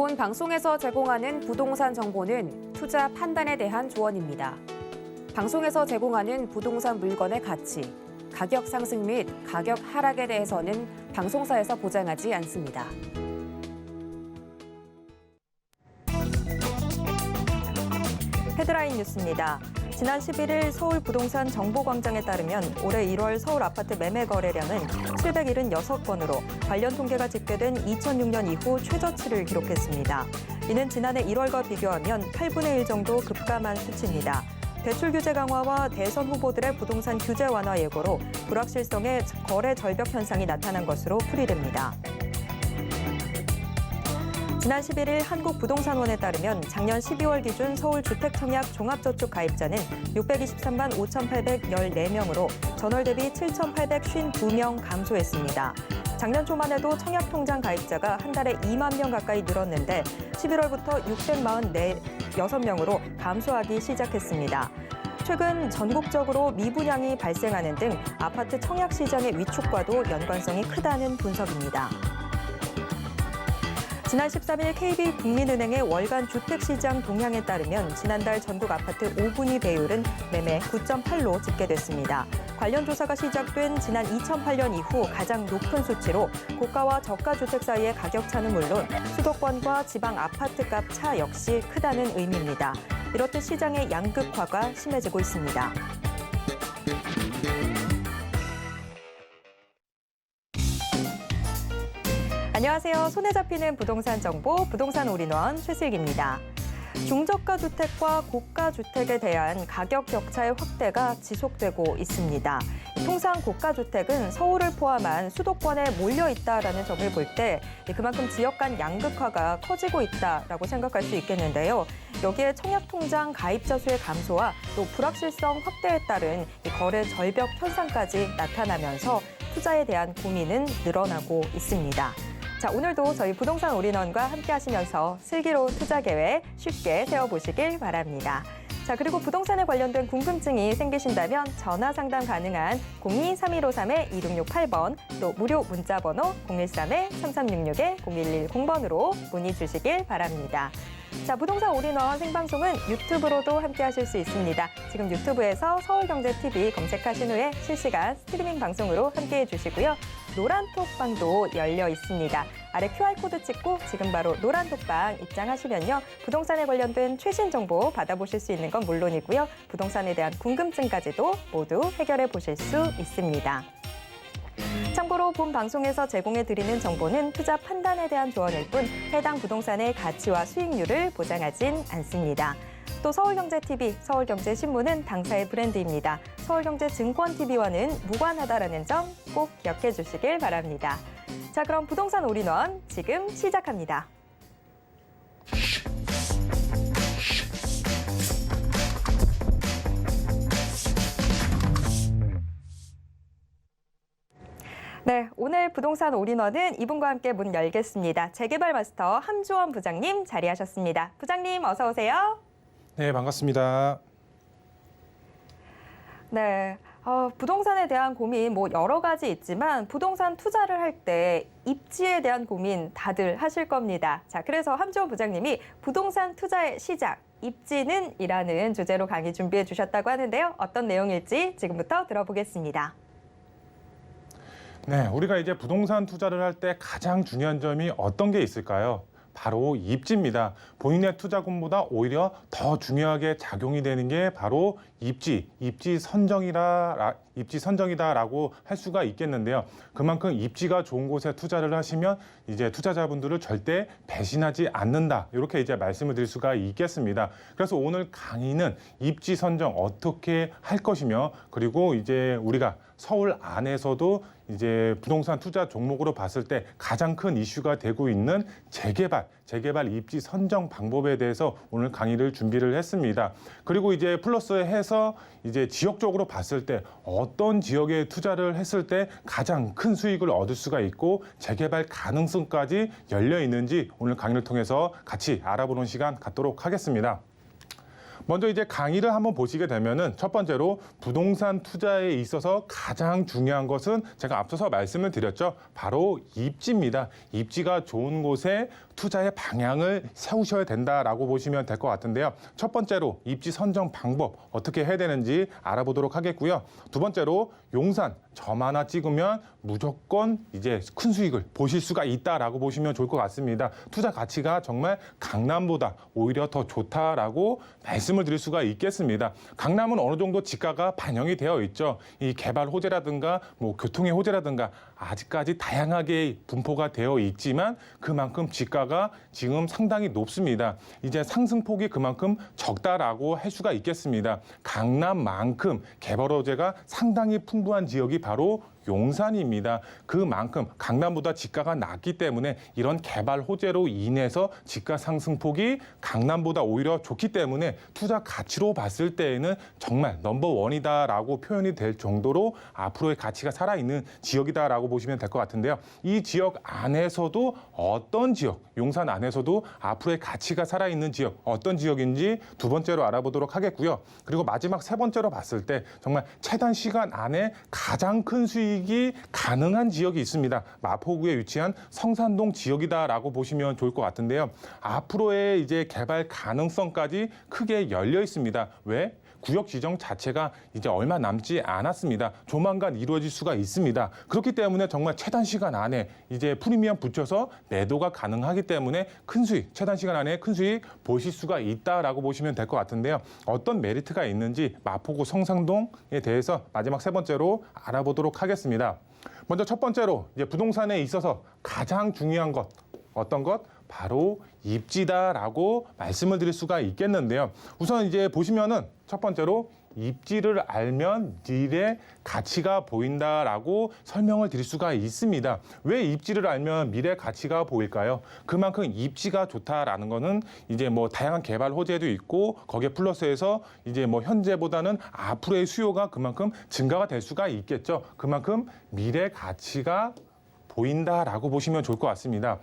본 방송에서 제공하는 부동산 정보는 투자 판단에 대한 조언입니다. 방송에서 제공하는 부동산 물건의 가치, 가격 상승 및 가격 하락에 대해서는 방송사에서 보장하지 않습니다. 헤드라인 뉴스입니다. 지난 11일 서울 부동산 정보광장에 따르면 올해 1월 서울 아파트 매매 거래량은 776건으로 관련 통계가 집계된 2006년 이후 최저치를 기록했습니다. 이는 지난해 1월과 비교하면 8분의 1 정도 급감한 수치입니다. 대출 규제 강화와 대선 후보들의 부동산 규제 완화 예고로 불확실성의 거래 절벽 현상이 나타난 것으로 풀이됩니다. 지난 11일 한국부동산원에 따르면 작년 12월 기준 서울 주택청약 종합저축 가입자는 623만 5,814명으로 전월 대비 7,852명 감소했습니다. 작년 초만 해도 청약통장 가입자가 한 달에 2만 명 가까이 늘었는데 11월부터 646명으로 감소하기 시작했습니다. 최근 전국적으로 미분양이 발생하는 등 아파트 청약 시장의 위축과도 연관성이 크다는 분석입니다. 지난 13일 KB국민은행의 월간 주택시장 동향에 따르면 지난달 전국 아파트 5분위 배율은 매매 9.8로 집계됐습니다. 관련 조사가 시작된 지난 2008년 이후 가장 높은 수치로 고가와 저가 주택 사이의 가격 차는 물론 수도권과 지방 아파트값 차 역시 크다는 의미입니다. 이렇듯 시장의 양극화가 심해지고 있습니다. 안녕하세요. 손에 잡히는 부동산 정보, 부동산 올인원 최슬기입니다. 중저가 주택과 고가 주택에 대한 가격 격차의 확대가 지속되고 있습니다. 통상 고가 주택은 서울을 포함한 수도권에 몰려 있다라는 점을 볼 때 그만큼 지역 간 양극화가 커지고 있다라고 생각할 수 있겠는데요. 여기에 청약통장 가입자 수의 감소와 또 불확실성 확대에 따른 거래 절벽 현상까지 나타나면서 투자에 대한 고민은 늘어나고 있습니다. 자, 오늘도 저희 부동산 올인원과 함께 하시면서 슬기로운 투자 계획 쉽게 세워보시길 바랍니다. 자, 그리고 부동산에 관련된 궁금증이 생기신다면 전화 상담 가능한 02-3153-2668번 또 무료 문자 번호 013-3366-0110번으로 문의 주시길 바랍니다. 자, 부동산 올인원 생방송은 유튜브로도 함께 하실 수 있습니다. 지금 유튜브에서 서울경제TV 검색하신 후에 실시간 스트리밍 방송으로 함께해 주시고요. 노란톡방도 열려 있습니다. 아래 QR코드 찍고 지금 바로 노란톡방 입장하시면요. 부동산에 관련된 최신 정보 받아보실 수 있는 건 물론이고요. 부동산에 대한 궁금증까지도 모두 해결해 보실 수 있습니다. 참고로 본 방송에서 제공해드리는 정보는 투자 판단에 대한 조언일 뿐 해당 부동산의 가치와 수익률을 보장하진 않습니다. 또 서울경제TV, 서울경제신문은 당사의 브랜드입니다. 서울경제증권TV와는 무관하다라는 점 꼭 기억해 주시길 바랍니다. 자, 그럼 부동산 올인원 지금 시작합니다. 네, 오늘 부동산 올인원은 이분과 함께 문 열겠습니다. 재개발 마스터 함주원 부장님 자리하셨습니다. 부장님 어서 오세요. 네, 반갑습니다. 네, 부동산에 대한 고민 여러 가지 있지만 부동산 투자를 할 때 입지에 대한 고민 다들 하실 겁니다. 자, 그래서 함주원 부장님이 부동산 투자의 시작, 입지는 이라는 주제로 강의 준비해 주셨다고 하는데요. 어떤 내용일지 지금부터 들어보겠습니다. 네, 우리가 이제 부동산 투자를 할 때 가장 중요한 점이 어떤 게 있을까요? 바로 입지입니다. 본인의 투자금보다 오히려 더 중요하게 작용이 되는 게 바로 입지 선정이다라고 할 수가 있겠는데요. 그만큼 입지가 좋은 곳에 투자를 하시면 이제 투자자분들을 절대 배신하지 않는다. 이렇게 이제 말씀을 드릴 수가 있겠습니다. 그래서 오늘 강의는 입지 선정 어떻게 할 것이며 그리고 이제 우리가 서울 안에서도 이제 부동산 투자 종목으로 봤을 때 가장 큰 이슈가 되고 있는 재개발 입지 선정 방법에 대해서 오늘 강의를 준비를 했습니다. 그리고 이제 플러스해서 이제 지역적으로 봤을 때 어떤 지역에 투자를 했을 때 가장 큰 수익을 얻을 수가 있고 재개발 가능성까지 열려 있는지 오늘 강의를 통해서 같이 알아보는 시간 갖도록 하겠습니다. 먼저 이제 강의를 한번 보시게 되면은 첫 번째로 부동산 투자에 있어서 가장 중요한 것은 제가 앞서서 말씀을 드렸죠. 바로 입지입니다. 입지가 좋은 곳에 투자의 방향을 세우셔야 된다라고 보시면 될 것 같은데요. 첫 번째로 입지 선정 방법 어떻게 해야 되는지 알아보도록 하겠고요. 두 번째로 용산 점 하나 찍으면 무조건 이제 큰 수익을 보실 수가 있다라고 보시면 좋을 것 같습니다. 투자 가치가 정말 강남보다 오히려 더 좋다라고 말씀을 드릴 수가 있겠습니다. 강남은 어느 정도 지가가 반영이 되어 있죠. 이 개발 호재라든가 뭐 교통의 호재라든가 아직까지 다양하게 분포가 되어 있지만 그만큼 지가가 지금 상당히 높습니다. 이제 상승폭이 그만큼 적다라고 할 수가 있겠습니다. 강남만큼 개발 호재가 상당히 풍부한 지역이 바로 용산입니다. 그만큼 강남보다 지가가 낮기 때문에 이런 개발 호재로 인해서 지가 상승폭이 강남보다 오히려 좋기 때문에 투자 가치로 봤을 때에는 정말 넘버원이다라고 표현이 될 정도로 앞으로의 가치가 살아있는 지역이다라고 보시면 될 것 같은데요. 이 지역 안에서도 어떤 지역, 용산 안에서도 앞으로의 가치가 살아있는 지역, 어떤 지역인지 두 번째로 알아보도록 하겠고요. 그리고 마지막 세 번째로 봤을 때 정말 최단 시간 안에 가장 큰 수익이 가능한 지역이 있습니다. 마포구에 위치한 성산동 지역이다라고 보시면 좋을 것 같은데요. 앞으로의 이제 개발 가능성까지 크게 열려 있습니다. 왜? 구역 지정 자체가 이제 얼마 남지 않았습니다. 조만간 이루어질 수가 있습니다. 그렇기 때문에 정말 최단 시간 안에 이제 프리미엄 붙여서 매도가 가능하기 때문에 큰 수익, 최단 시간 안에 큰 수익 보실 수가 있다라고 보시면 될 것 같은데요. 어떤 메리트가 있는지 마포구 성산동에 대해서 마지막 세 번째로 알아보도록 하겠습니다. 먼저 첫 번째로 이제 부동산에 있어서 가장 중요한 것, 어떤 것? 바로 입지다라고 말씀을 드릴 수가 있겠는데요. 우선 이제 보시면은 첫 번째로 입지를 알면 딜의 가치가 보인다라고 설명을 드릴 수가 있습니다. 왜 입지를 알면 미래 가치가 보일까요? 그만큼 입지가 좋다라는 거는 이제 뭐 다양한 개발 호재도 있고 거기에 플러스해서 이제 뭐 현재보다는 앞으로의 수요가 그만큼 증가가 될 수가 있겠죠. 그만큼 미래 가치가 보인다라고 보시면 좋을 것 같습니다.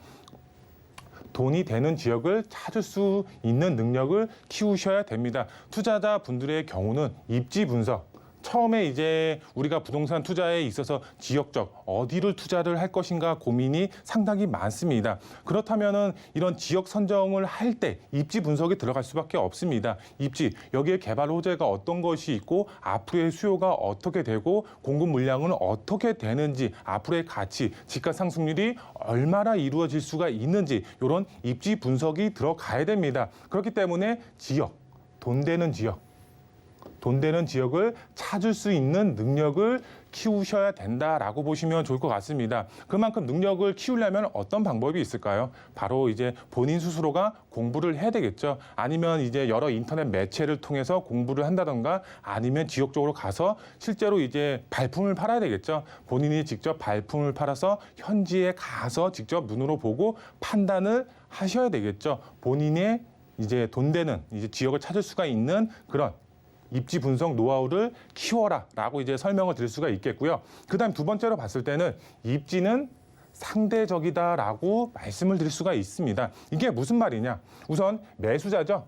돈이 되는 지역을 찾을 수 있는 능력을 키우셔야 됩니다. 투자자 분들의 경우는 입지 분석. 처음에 이제 우리가 부동산 투자에 있어서 지역적 어디를 투자를 할 것인가 고민이 상당히 많습니다. 그렇다면은 이런 지역 선정을 할 때 입지 분석이 들어갈 수밖에 없습니다. 입지, 여기에 개발 호재가 어떤 것이 있고 앞으로의 수요가 어떻게 되고 공급 물량은 어떻게 되는지 앞으로의 가치, 지가 상승률이 얼마나 이루어질 수가 있는지 이런 입지 분석이 들어가야 됩니다. 그렇기 때문에 지역, 돈 되는 지역을 찾을 수 있는 능력을 키우셔야 된다라고 보시면 좋을 것 같습니다. 그만큼 능력을 키우려면 어떤 방법이 있을까요? 바로 이제 본인 스스로가 공부를 해야 되겠죠. 아니면 이제 여러 인터넷 매체를 통해서 공부를 한다던가 아니면 지역적으로 가서 실제로 이제 발품을 팔아야 되겠죠. 본인이 직접 발품을 팔아서 현지에 가서 직접 눈으로 보고 판단을 하셔야 되겠죠. 본인의 이제 돈 되는 이제 지역을 찾을 수가 있는 그런 입지 분석 노하우를 키워라라고 이제 설명을 드릴 수가 있겠고요. 그다음 두 번째로 봤을 때는 입지는 상대적이다라고 말씀을 드릴 수가 있습니다. 이게 무슨 말이냐? 우선 매수자죠.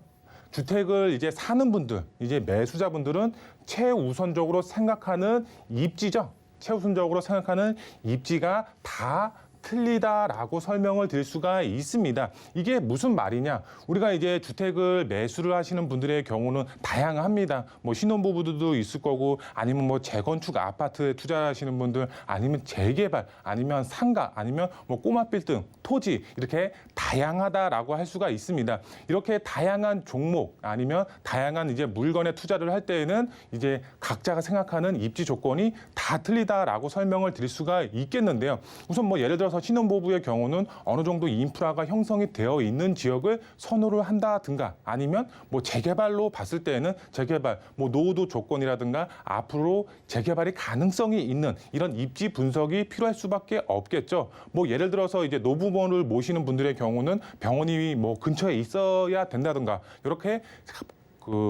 주택을 이제 사는 분들, 이제 매수자분들은 최우선적으로 생각하는 입지죠. 최우선적으로 생각하는 입지가 다 틀리다라고 설명을 드릴 수가 있습니다. 이게 무슨 말이냐? 우리가 이제 주택을 매수를 하시는 분들의 경우는 다양합니다. 뭐 신혼부부들도 있을 거고 아니면 뭐 재건축 아파트에 투자하시는 분들 아니면 재개발 아니면 상가 아니면 뭐 꼬마 빌딩, 토지 이렇게 다양하다라고 할 수가 있습니다. 이렇게 다양한 종목 아니면 다양한 이제 물건에 투자를 할 때에는 이제 각자가 생각하는 입지 조건이 다 틀리다라고 설명을 드릴 수가 있겠는데요. 우선 뭐 예를 들어서 신혼부부의 경우는 어느 정도 인프라가 형성이 되어 있는 지역을 선호를 한다든가 아니면 뭐 재개발로 봤을 때는 재개발, 뭐 노후도 조건이라든가 앞으로 재개발이 가능성이 있는 이런 입지 분석이 필요할 수밖에 없겠죠. 뭐 예를 들어서 이제 노부모를 모시는 분들의 경우는 병원이 뭐 근처에 있어야 된다든가 이렇게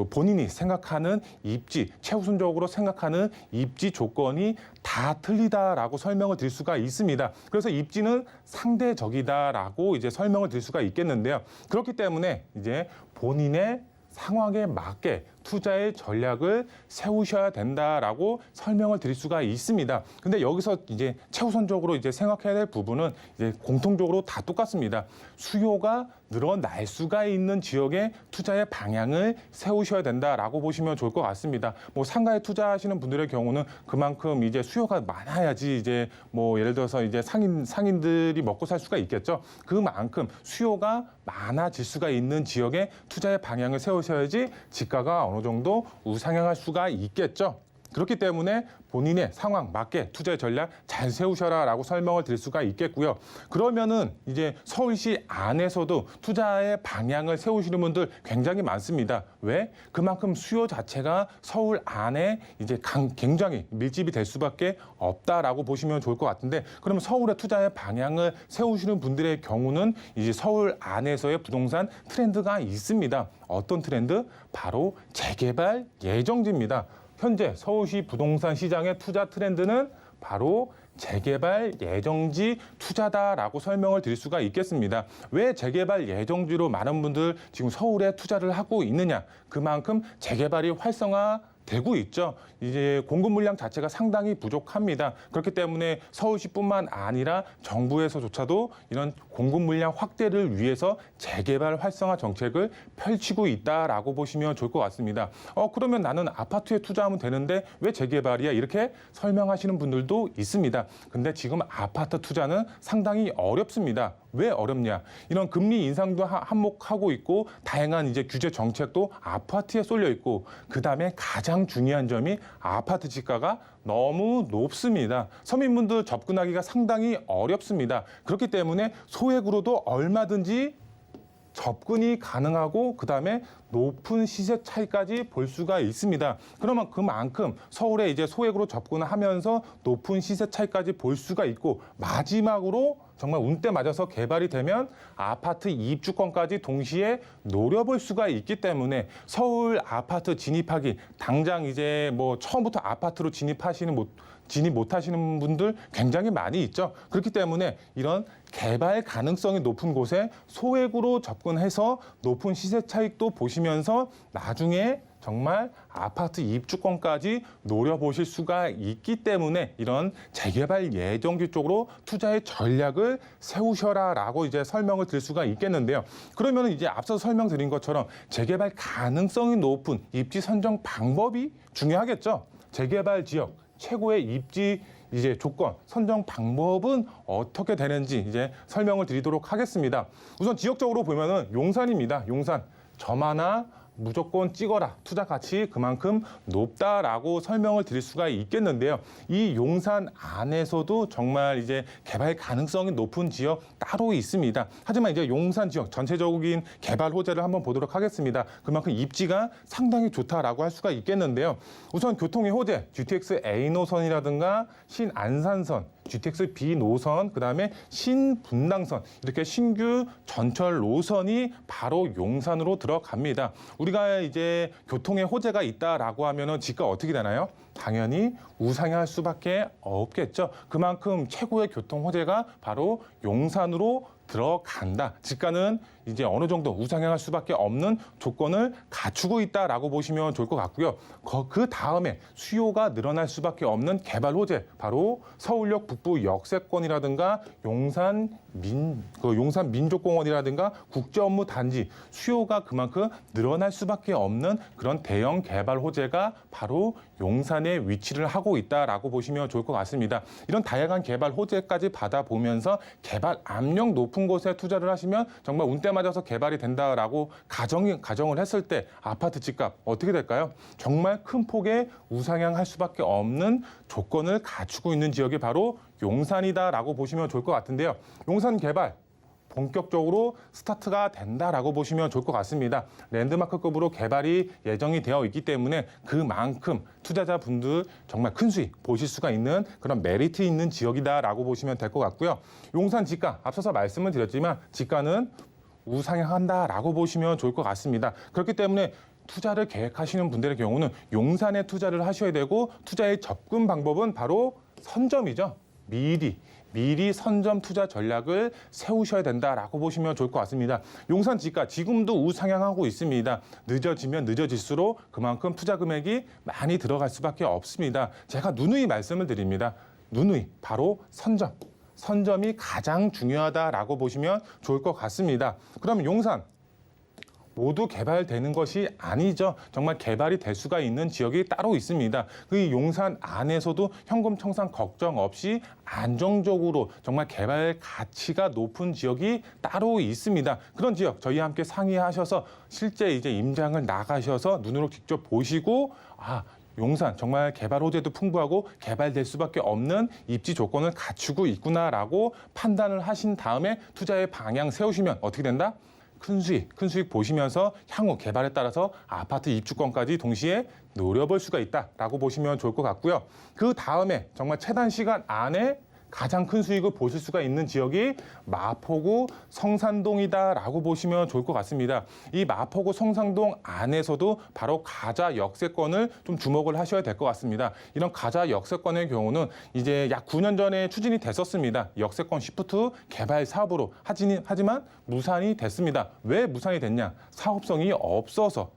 본인이 생각하는 입지, 최우선적으로 생각하는 입지 조건이 다 틀리다라고 설명을 드릴 수가 있습니다. 그래서 입지는 상대적이다라고 이제 설명을 드릴 수가 있겠는데요. 그렇기 때문에 이제 본인의 상황에 맞게 투자의 전략을 세우셔야 된다라고 설명을 드릴 수가 있습니다. 근데 여기서 이제 최우선적으로 이제 생각해야 될 부분은 이제 공통적으로 다 똑같습니다. 수요가 늘어날 수가 있는 지역에 투자의 방향을 세우셔야 된다라고 보시면 좋을 것 같습니다. 뭐 상가에 투자하시는 분들의 경우는 그만큼 이제 수요가 많아야지 이제 뭐 예를 들어서 이제 상인들이 먹고 살 수가 있겠죠. 그만큼 수요가 많아질 수가 있는 지역에 투자의 방향을 세우셔야지 지가가 어느 정도 우상향할 수가 있겠죠. 그렇기 때문에 본인의 상황 맞게 투자의 전략 잘 세우셔라라고 설명을 드릴 수가 있겠고요. 그러면은 이제 서울시 안에서도 투자의 방향을 세우시는 분들 굉장히 많습니다. 왜? 그만큼 수요 자체가 서울 안에 이제 굉장히 밀집이 될 수밖에 없다라고 보시면 좋을 것 같은데, 그러면 서울의 투자의 방향을 세우시는 분들의 경우는 이제 서울 안에서의 부동산 트렌드가 있습니다. 어떤 트렌드? 바로 재개발 예정지입니다. 현재 서울시 부동산 시장의 투자 트렌드는 바로 재개발 예정지 투자다라고 설명을 드릴 수가 있겠습니다. 왜 재개발 예정지로 많은 분들 지금 서울에 투자를 하고 있느냐? 그만큼 재개발이 활성화되고 있죠. 이제 공급 물량 자체가 상당히 부족합니다. 그렇기 때문에 서울시뿐만 아니라 정부에서조차도 이런 공급 물량 확대를 위해서 재개발 활성화 정책을 펼치고 있다라고 보시면 좋을 것 같습니다. 그러면 나는 아파트에 투자하면 되는데 왜 재개발이야? 이렇게 설명하시는 분들도 있습니다. 근데 지금 아파트 투자는 상당히 어렵습니다. 왜 어렵냐? 이런 금리 인상도 한몫하고 있고 다양한 이제 규제 정책도 아파트에 쏠려 있고, 그다음에 가장 중요한 점이 아파트 지가가 너무 높습니다. 서민분들 접근하기가 상당히 어렵습니다. 그렇기 때문에 소액으로도 얼마든지 접근이 가능하고 그다음에 높은 시세 차이까지 볼 수가 있습니다. 그러면 그만큼 서울에 이제 소액으로 접근하면서 높은 시세 차이까지 볼 수가 있고, 마지막으로 정말 운때 맞아서 개발이 되면 아파트 입주권까지 동시에 노려볼 수가 있기 때문에 서울 아파트 진입하기, 당장 이제 뭐 처음부터 아파트로 진입 못하시는 분들 굉장히 많이 있죠. 그렇기 때문에 이런 개발 가능성이 높은 곳에 소액으로 접근해서 높은 시세 차익도 보시면서 나중에 정말 아파트 입주권까지 노려보실 수가 있기 때문에 이런 재개발 예정지 쪽으로 투자의 전략을 세우셔라라고 이제 설명을 드릴 수가 있겠는데요. 그러면 이제 앞서 설명드린 것처럼 재개발 가능성이 높은 입지 선정 방법이 중요하겠죠. 재개발 지역 최고의 입지 이제 조건 선정 방법은 어떻게 되는지 이제 설명을 드리도록 하겠습니다. 우선 지역적으로 보면은 용산입니다. 용산 점 하나 무조건 찍어라. 투자 가치 그만큼 높다라고 설명을 드릴 수가 있겠는데요. 이 용산 안에서도 정말 이제 개발 가능성이 높은 지역 따로 있습니다. 하지만 이제 용산 지역 전체적인 개발 호재를 한번 보도록 하겠습니다. 그만큼 입지가 상당히 좋다라고 할 수가 있겠는데요. 우선 교통의 호재, GTX A 노선이라든가 신안산선, GTX B 노선, 그다음에 신분당선, 이렇게 신규 전철 노선이 바로 용산으로 들어갑니다. 우리가 이제 교통의 호재가 있다라고 하면은 지가 어떻게 되나요? 당연히 우상향할 수밖에 없겠죠. 그만큼 최고의 교통 호재가 바로 용산으로 들어간다. 지가는 이제 어느 정도 우상향할 수밖에 없는 조건을 갖추고 있다라고 보시면 좋을 것 같고요. 그 다음에 수요가 늘어날 수밖에 없는 개발 호재, 바로 서울역 북부 역세권이라든가 용산 민족공원이라든가 국제업무단지, 수요가 그만큼 늘어날 수밖에 없는 그런 대형 개발 호재가 바로 용산에 위치를 하고 있다라고 보시면 좋을 것 같습니다. 이런 다양한 개발 호재까지 받아보면서 개발 압력 높은 곳에 투자를 하시면 정말 운때 맞아서 개발이 된다라고 가정을 했을 때 아파트 집값 어떻게 될까요? 정말 큰 폭의 우상향할 수밖에 없는 조건을 갖추고 있는 지역이 바로 용산이다라고 보시면 좋을 것 같은데요. 용산 개발 본격적으로 스타트가 된다라고 보시면 좋을 것 같습니다. 랜드마크급으로 개발이 예정이 되어 있기 때문에 그만큼 투자자분들 정말 큰 수익 보실 수가 있는 그런 메리트 있는 지역이다라고 보시면 될 것 같고요. 용산 지가 앞서서 말씀을 드렸지만 지가는 우상향한다라고 보시면 좋을 것 같습니다. 그렇기 때문에 투자를 계획하시는 분들의 경우는 용산에 투자를 하셔야 되고, 투자의 접근 방법은 바로 선점이죠. 미리 미리 선점 투자 전략을 세우셔야 된다라고 보시면 좋을 것 같습니다. 용산 지가 지금도 우상향하고 있습니다. 늦어지면 늦어질수록 그만큼 투자 금액이 많이 들어갈 수밖에 없습니다. 제가 누누이 말씀을 드립니다. 누누이 바로 선점. 선점이 가장 중요하다라고 보시면 좋을 것 같습니다. 그럼 용산 모두 개발되는 것이 아니죠. 정말 개발이 될 수가 있는 지역이 따로 있습니다. 그 용산 안에서도 현금 청산 걱정 없이 안정적으로 정말 개발 가치가 높은 지역이 따로 있습니다. 그런 지역 저희와 함께 상의하셔서 실제 이제 임장을 나가셔서 눈으로 직접 보시고 용산 정말 개발 호재도 풍부하고 개발될 수밖에 없는 입지 조건을 갖추고 있구나라고 판단을 하신 다음에 투자의 방향 세우시면 어떻게 된다? 큰 수익 보시면서 향후 개발에 따라서 아파트 입주권까지 동시에 노려볼 수가 있다라고 보시면 좋을 것 같고요. 그 다음에 정말 최단 시간 안에 가장 큰 수익을 보실 수가 있는 지역이 마포구 성산동이다라고 보시면 좋을 것 같습니다. 이 마포구 성산동 안에서도 바로 가자 역세권을 좀 주목을 하셔야 될 것 같습니다. 이런 가자 역세권의 경우는 이제 약 9년 전에 추진이 됐었습니다. 역세권 시프트 개발 사업으로 하지만 무산이 됐습니다. 왜 무산이 됐냐? 사업성이 없어서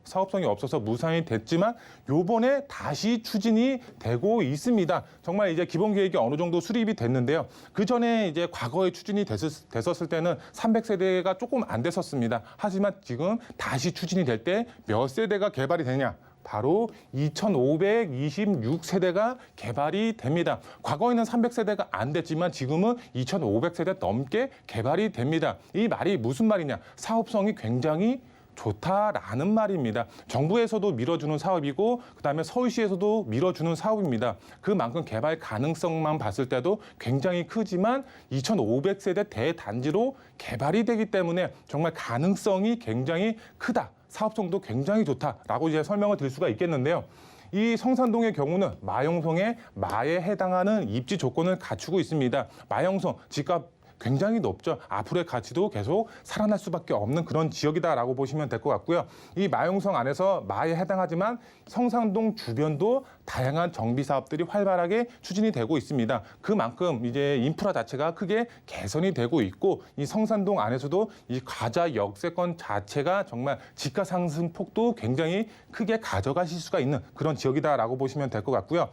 무산이 됐지만 요번에 다시 추진이 되고 있습니다. 정말 이제 기본 계획이 어느 정도 수립이 됐는데요. 그 전에 이제 과거에 추진이 됐었을 때는 300세대가 조금 안 됐었습니다. 하지만 지금 다시 추진이 될 때 몇 세대가 개발이 되냐? 바로 2,526세대가 개발이 됩니다. 과거에는 300세대가 안 됐지만 지금은 2,500세대 넘게 개발이 됩니다. 이 말이 무슨 말이냐? 사업성이 굉장히 좋다라는 말입니다. 정부에서도 밀어주는 사업이고 그다음에 서울시에서도 밀어주는 사업입니다. 그만큼 개발 가능성만 봤을 때도 굉장히 크지만 2,500세대 대단지로 개발이 되기 때문에 정말 가능성이 굉장히 크다. 사업성도 굉장히 좋다라고 이제 설명을 드릴 수가 있겠는데요. 이 성산동의 경우는 마영성의 마에 해당하는 입지 조건을 갖추고 있습니다. 마영성 집값 굉장히 높죠. 앞으로의 가치도 계속 살아날 수밖에 없는 그런 지역이다라고 보시면 될 것 같고요. 이 마용성 안에서 마에 해당하지만 성산동 주변도 다양한 정비 사업들이 활발하게 추진이 되고 있습니다. 그만큼 이제 인프라 자체가 크게 개선이 되고 있고 이 성산동 안에서도 이 가자 역세권 자체가 정말 집가 상승 폭도 굉장히 크게 가져가실 수가 있는 그런 지역이다라고 보시면 될 것 같고요.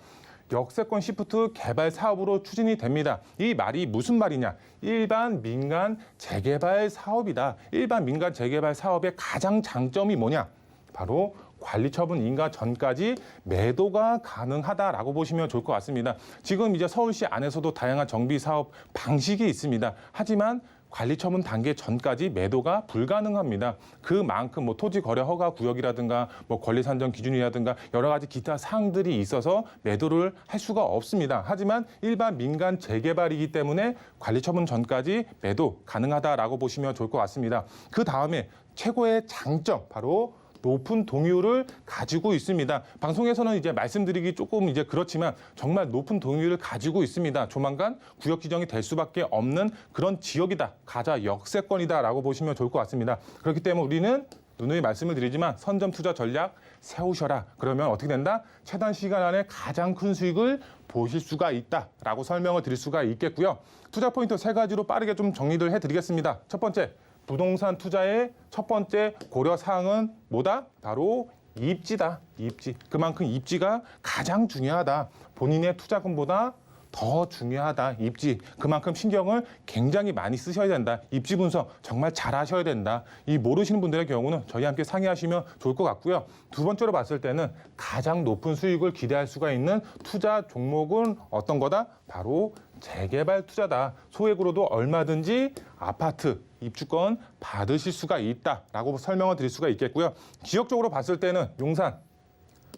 역세권 시프트 개발 사업으로 추진이 됩니다. 이 말이 무슨 말이냐? 일반 민간 재개발 사업이다. 일반 민간 재개발 사업의 가장 장점이 뭐냐? 바로 관리처분 인가 전까지 매도가 가능하다라고 보시면 좋을 것 같습니다. 지금 이제 서울시 안에서도 다양한 정비 사업 방식이 있습니다. 하지만 관리처분 단계 전까지 매도가 불가능합니다. 그만큼 토지 거래 허가 구역이라든가 권리 산정 기준이라든가 여러 가지 기타 사항들이 있어서 매도를 할 수가 없습니다. 하지만 일반 민간 재개발이기 때문에 관리처분 전까지 매도 가능하다라고 보시면 좋을 것 같습니다. 그 다음에 최고의 장점 바로 높은 동의율을 가지고 있습니다. 방송에서는 이제 말씀드리기 조금 이제 그렇지만 정말 높은 동의율을 가지고 있습니다. 조만간 구역 지정이 될 수밖에 없는 그런 지역이다. 가자 역세권이다라고 보시면 좋을 것 같습니다. 그렇기 때문에 우리는 누누이 말씀을 드리지만 선점 투자 전략 세우셔라. 그러면 어떻게 된다? 최단 시간 안에 가장 큰 수익을 보실 수가 있다라고 설명을 드릴 수가 있겠고요. 투자 포인트 3가지로 빠르게 좀 정리를 해드리겠습니다. 첫 번째. 부동산 투자의 첫 번째 고려 사항은 뭐다? 바로 입지다. 입지. 그만큼 입지가 가장 중요하다. 본인의 투자금보다 더 중요하다. 입지. 그만큼 신경을 굉장히 많이 쓰셔야 된다. 입지 분석 정말 잘 하셔야 된다. 이 모르시는 분들의 경우는 저희와 함께 상의하시면 좋을 것 같고요. 두 번째로 봤을 때는 가장 높은 수익을 기대할 수가 있는 투자 종목은 어떤 거다? 바로 재개발 투자다. 소액으로도 얼마든지 아파트 입주권 받으실 수가 있다라고 설명을 드릴 수가 있겠고요. 지역적으로 봤을 때는 용산,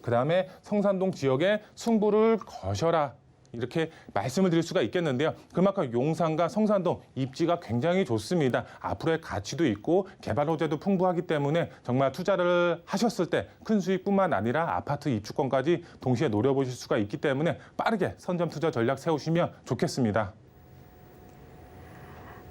그다음에 성산동 지역에 승부를 거셔라. 이렇게 말씀을 드릴 수가 있겠는데요. 그만큼 용산과 성산동 입지가 굉장히 좋습니다. 앞으로의 가치도 있고 개발 호재도 풍부하기 때문에 정말 투자를 하셨을 때 큰 수익뿐만 아니라 아파트 입주권까지 동시에 노려보실 수가 있기 때문에 빠르게 선점 투자 전략 세우시면 좋겠습니다.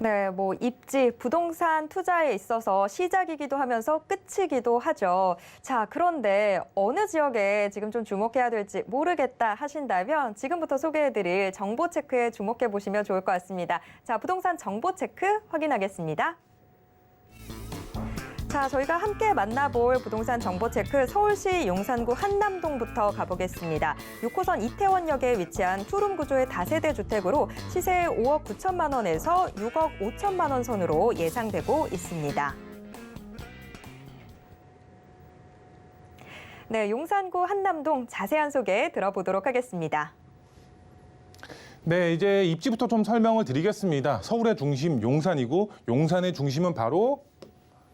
네, 뭐 입지, 부동산 투자에 있어서 시작이기도 하면서 끝이기도 하죠. 자, 그런데 어느 지역에 지금 좀 주목해야 될지 모르겠다 하신다면 지금부터 소개해드릴 정보 체크에 주목해 보시면 좋을 것 같습니다. 자, 부동산 정보 체크 확인하겠습니다. 자, 저희가 함께 만나볼 부동산 정보 체크 서울시 용산구 한남동부터 가보겠습니다. 6호선 이태원역에 위치한 투룸 구조의 다세대 주택으로 시세 5억 9천만 원에서 6억 5천만 원 선으로 예상되고 있습니다. 네, 용산구 한남동 자세한 소개 들어보도록 하겠습니다. 네, 이제 입지부터 좀 설명을 드리겠습니다. 서울의 중심 용산이고 용산의 중심은 바로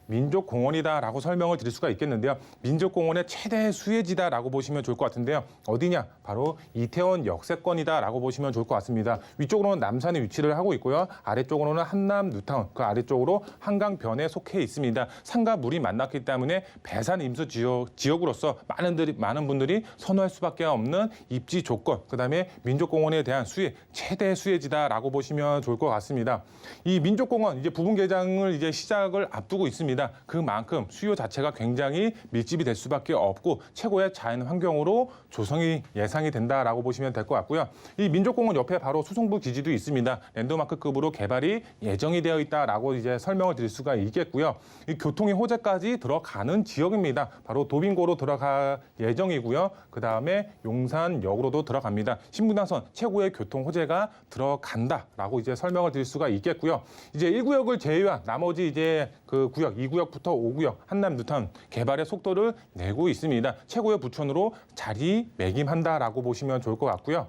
민족공원이다라고 설명을 드릴 수가 있겠는데요. 민족공원의 최대 수혜지다라고 보시면 좋을 것 같은데요. 어디냐? 바로 이태원 역세권이다라고 보시면 좋을 것 같습니다. 위쪽으로는 남산에 위치를 하고 있고요. 아래쪽으로는 한남 뉴타운, 그 아래쪽으로 한강변에 속해 있습니다. 산과 물이 만났기 때문에 배산 임수 지역으로서 많은 분들이 선호할 수밖에 없는 입지 조건, 그다음에 민족공원에 대한 수혜, 최대 수혜지다라고 보시면 좋을 것 같습니다. 이 민족공원 이제 부분 개장을 이제 시작을 앞두고 있습니다. 그만큼 수요 자체가 굉장히 밀집이 될 수밖에 없고 최고의 자연 환경으로 조성이 예상이 된다라고 보시면 될 것 같고요. 이 민족공원 옆에 바로 수성부 기지도 있습니다. 랜드마크급으로 개발이 예정이 되어 있다라고 이제 설명을 드릴 수가 있겠고요. 이 교통의 호재까지 들어가는 지역입니다. 바로 도빙고로 들어갈 예정이고요. 그 다음에 용산역으로도 들어갑니다. 신분당선 최고의 교통 호재가 들어간다라고 이제 설명을 드릴 수가 있겠고요. 이제 1구역을 제외한 나머지 이제 그 구역 2구역부터 5구역 한남 뉴타운 개발의 속도를 내고 있습니다. 최고의 부촌으로 자리매김한다라고 보시면 좋을 것 같고요.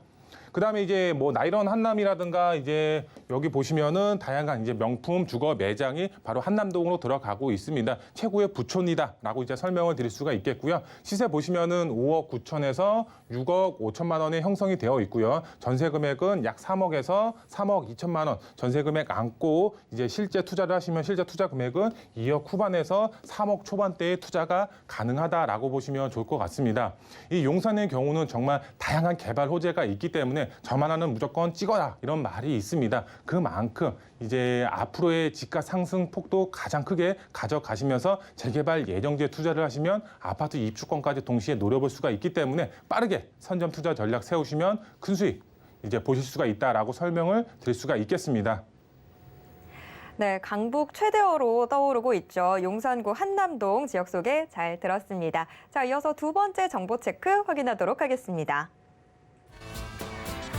그다음에 이제 뭐 나이런 한남이라든가 이제 여기 보시면은 다양한 이제 명품 주거 매장이 바로 한남동으로 들어가고 있습니다. 최고의 부촌이다라고 이제 설명을 드릴 수가 있겠고요. 시세 보시면은 5억 9천에서 6억 5천만 원에 형성이 되어 있고요. 전세 금액은 약 3억에서 3억 2천만 원 전세 금액 안고 이제 실제 투자를 하시면 실제 투자 금액은 2억 후반에서 3억 초반대의 투자가 가능하다라고 보시면 좋을 것 같습니다. 이 용산의 경우는 정말 다양한 개발 호재가 있기 때문에 저만 하는 무조건 찍어라 이런 말이 있습니다. 그만큼 이제 앞으로의 집가 상승 폭도 가장 크게 가져가시면서 재개발 예정지에 투자를 하시면 아파트 입주권까지 동시에 노려볼 수가 있기 때문에 빠르게 선점 투자 전략 세우시면 큰 수익 이제 보실 수가 있다라고 설명을 드릴 수가 있겠습니다. 네, 강북 최대어로 떠오르고 있죠. 용산구 한남동 지역 소개 잘 들었습니다. 자, 이어서 두 번째 정보 체크 확인하도록 하겠습니다.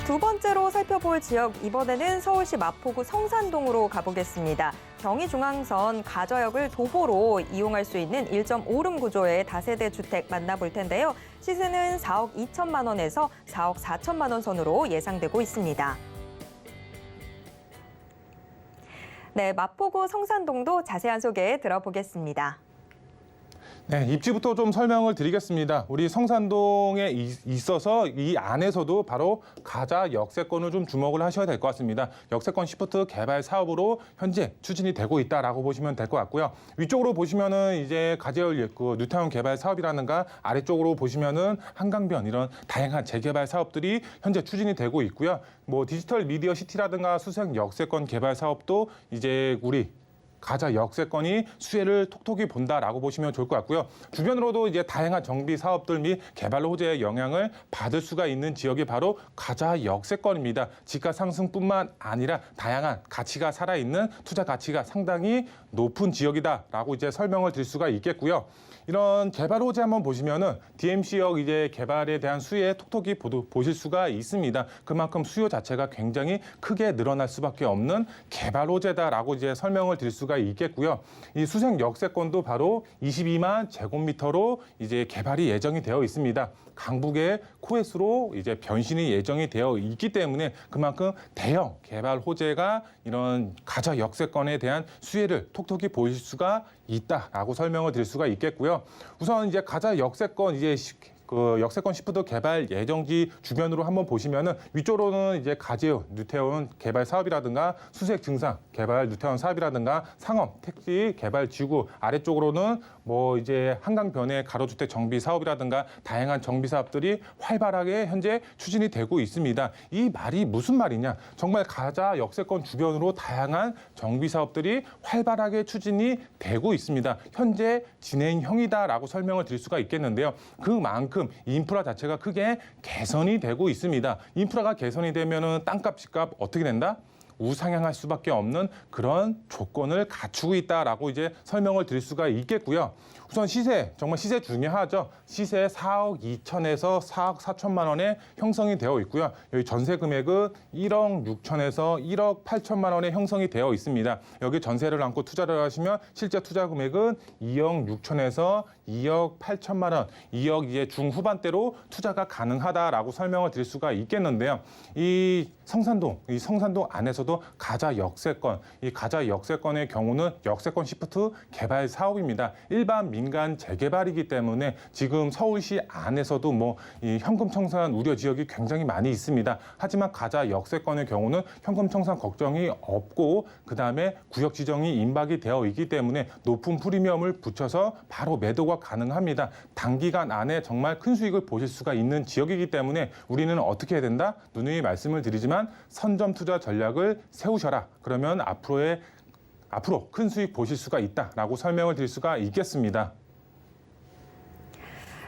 두 번째로 살펴볼 지역, 이번에는 서울시 마포구 성산동으로 가보겠습니다. 경의중앙선 가저역을 도보로 이용할 수 있는 1.5룸 구조의 다세대 주택 만나볼 텐데요. 시세는 4억 2천만 원에서 4억 4천만 원 선으로 예상되고 있습니다. 네, 마포구 성산동도 자세한 소개 들어보겠습니다. 네, 입지부터 좀 설명을 드리겠습니다. 우리 성산동에 있어서 이 안에서도 바로 가자 역세권을 좀 주목을 하셔야 될 것 같습니다. 역세권 시프트 개발 사업으로 현재 추진이 되고 있다라고 보시면 될 것 같고요. 위쪽으로 보시면은 이제 가재열 그 뉴타운 개발 사업이라든가 아래쪽으로 보시면은 한강변 이런 다양한 재개발 사업들이 현재 추진이 되고 있고요. 뭐 디지털 미디어 시티라든가 수색 역세권 개발 사업도 이제 우리 가자 역세권이 수혜를 톡톡히 본다라고 보시면 좋을 것 같고요. 주변으로도 이제 다양한 정비 사업들 및 개발 호재의 영향을 받을 수가 있는 지역이 바로 가자 역세권입니다. 집가 상승뿐만 아니라 다양한 가치가 살아있는 투자 가치가 상당히 높은 지역이다라고 이제 설명을 드릴 수가 있겠고요. 이런 개발 호재 한번 보시면은 DMC역 이제 개발에 대한 수혜 톡톡히 보실 수가 있습니다. 그만큼 수요 자체가 굉장히 크게 늘어날 수밖에 없는 개발 호재다라고 이제 설명을 드릴 수가 있겠고요. 이 수색 역세권도 바로 22만 제곱미터로 이제 개발이 예정이 되어 있습니다. 강북의 코에스로 이제 변신이 예정이 되어 있기 때문에 그만큼 대형 개발 호재가 이런 가자 역세권에 대한 수혜를 톡톡히 보실 수가 있다라고 설명을 드릴 수가 있겠고요. 우선 이제 가자 역세권 이제 그 역세권 시프트 개발 예정지 주변으로 한번 보시면은 위쪽으로는 이제 가재우, 뉴태원 개발 사업이라든가 수색 증상 개발 뉴태원 사업이라든가 상업, 택지 개발 지구, 아래쪽으로는 뭐 이제 한강 변해 가로주택 정비 사업이라든가 다양한 정비 사업들이 활발하게 현재 추진이 되고 있습니다. 이 말이 무슨 말이냐? 정말 가자 역세권 주변으로 다양한 정비 사업들이 활발하게 추진이 되고 있습니다. 현재 진행형이다라고 설명을 드릴 수가 있겠는데요. 그만큼 인프라 자체가 크게 개선이 되고 있습니다. 인프라가 개선이 되면은 땅값, 집값 어떻게 된다? 우상향할 수밖에 없는 그런 조건을 갖추고 있다라고 이제 설명을 드릴 수가 있겠고요. 우선 시세, 정말 시세 중요하죠. 시세 4억 2천에서 4억 4천만 원에 형성이 되어 있고요. 여기 전세 금액은 1억 6천에서 1억 8천만 원에 형성이 되어 있습니다. 여기 전세를 안고 투자를 하시면 실제 투자 금액은 2억 6천에서 2억 8천만 원, 2억 이제 중후반대로 투자가 가능하다라고 설명을 드릴 수가 있겠는데요. 이 성산동 안에서도 가자 역세권, 이 가자 역세권의 경우는 역세권 시프트 개발 사업입니다. 일반 민간 재개발이기 때문에 지금 서울시 안에서도 뭐 이 현금 청산 우려 지역이 굉장히 많이 있습니다. 하지만 가자 역세권의 경우는 현금 청산 걱정이 없고 그다음에 구역 지정이 임박이 되어 있기 때문에 높은 프리미엄을 붙여서 바로 매도가 가능합니다. 단기간 안에 정말 큰 수익을 보실 수가 있는 지역이기 때문에 우리는 어떻게 해야 된다? 누누이 말씀을 드리지만 선점 투자 전략을 세우셔라. 그러면 앞으로 큰 수익 보실 수가 있다라고 설명을 드릴 수가 있겠습니다.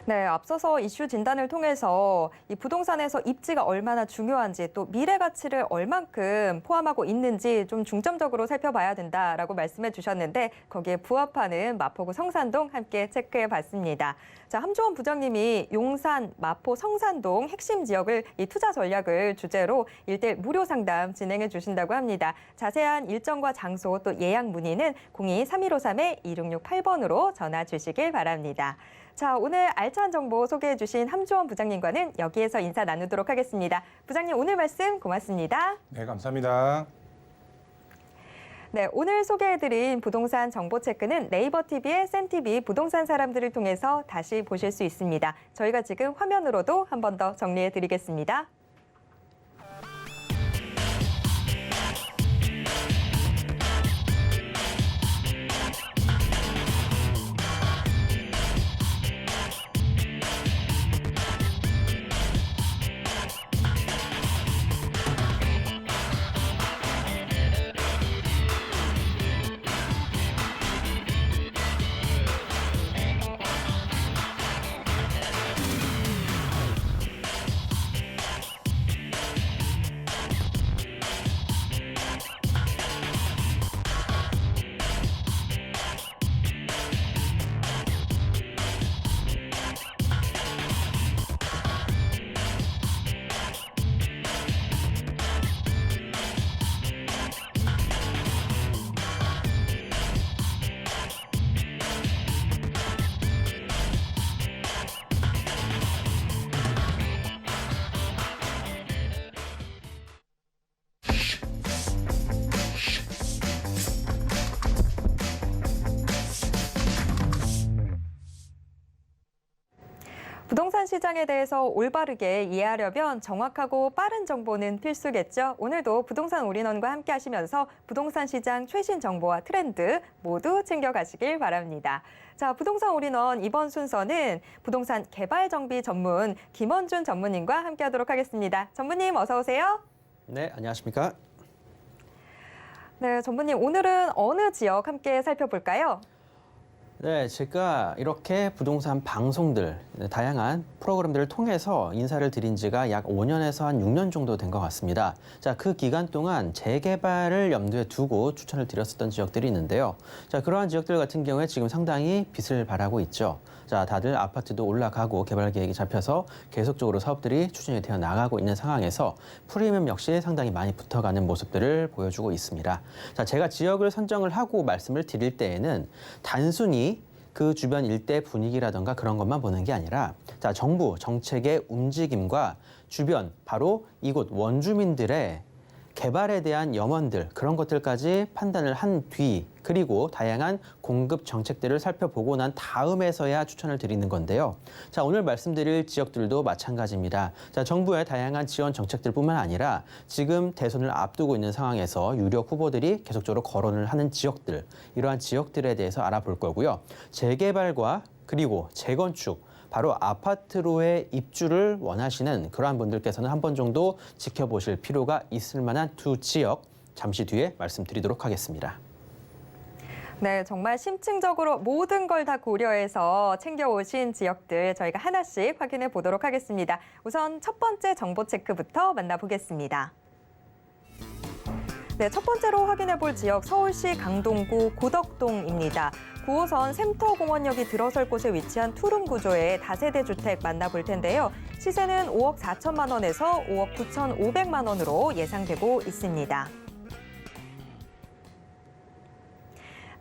네, 앞서서 이슈 진단을 통해서 이 부동산에서 입지가 얼마나 중요한지 또 미래 가치를 얼만큼 포함하고 있는지 좀 중점적으로 살펴봐야 된다라고 말씀해 주셨는데 거기에 부합하는 마포구 성산동 함께 체크해 봤습니다. 자, 함주원 부장님이 용산, 마포, 성산동 핵심 지역을 이 투자 전략을 주제로 1대1 무료 상담 진행해 주신다고 합니다. 자세한 일정과 장소 또 예약 문의는 02-3153-2668번으로 전화 주시길 바랍니다. 자, 오늘 알찬 정보 소개해 주신 함주원 부장님과는 여기에서 인사 나누도록 하겠습니다. 부장님 오늘 말씀 고맙습니다. 네, 감사합니다. 네, 오늘 소개해드린 부동산 정보 체크는 네이버 TV의 센TV 부동산 사람들을 통해서 다시 보실 수 있습니다. 저희가 지금 화면으로도 한 번 더 정리해드리겠습니다. 부동산 시장에 대해서 올바르게 이해하려면 정확하고 빠른 정보는 필수겠죠. 오늘도 부동산 올인원과 함께 하시면서 부동산 시장 최신 정보와 트렌드 모두 챙겨가시길 바랍니다. 자, 부동산 올인원 이번 순서는 부동산 개발 정비 전문 김원준 전무님과 함께 하도록 하겠습니다. 전무님 어서 오세요. 네, 안녕하십니까? 네, 전무님 오늘은 어느 지역 함께 살펴볼까요? 네, 제가 이렇게 부동산 방송들, 다양한 프로그램들을 통해서 인사를 드린 지가 약 5년에서 한 6년 정도 된 것 같습니다. 자, 그 기간 동안 재개발을 염두에 두고 추천을 드렸었던 지역들이 있는데요. 자, 그러한 지역들 같은 경우에 지금 상당히 빛을 발하고 있죠. 자, 다들 아파트도 올라가고 개발 계획이 잡혀서 계속적으로 사업들이 추진이 되어 나가고 있는 상황에서 프리미엄 역시 상당히 많이 붙어가는 모습들을 보여주고 있습니다. 자, 제가 지역을 선정을 하고 말씀을 드릴 때에는 단순히 그 주변 일대 분위기라던가 그런 것만 보는 게 아니라 자, 정부 정책의 움직임과 주변 바로 이곳 원주민들의 개발에 대한 염원들 그런 것들까지 판단을 한 뒤 그리고 다양한 공급 정책들을 살펴보고 난 다음에서야 추천을 드리는 건데요. 자, 오늘 말씀드릴 지역들도 마찬가지입니다. 자, 정부의 다양한 지원 정책들뿐만 아니라 지금 대선을 앞두고 있는 상황에서 유력 후보들이 계속적으로 거론을 하는 지역들, 이러한 지역들에 대해서 알아볼 거고요. 재개발과 그리고 재건축, 바로 아파트로의 입주를 원하시는 그러한 분들께서는 한 번 정도 지켜보실 필요가 있을 만한 두 지역, 잠시 뒤에 말씀드리도록 하겠습니다. 네, 정말 심층적으로 모든 걸 다 고려해서 챙겨오신 지역들 저희가 하나씩 확인해 보도록 하겠습니다. 우선 첫 번째 정보 체크부터 만나보겠습니다. 네, 첫 번째로 확인해 볼 지역 서울시 강동구 고덕동입니다. 9호선 샘터공원역이 들어설 곳에 위치한 투룸 구조의 다세대 주택 만나볼 텐데요. 시세는 5억 4천만 원에서 5억 9,500만 원으로 예상되고 있습니다.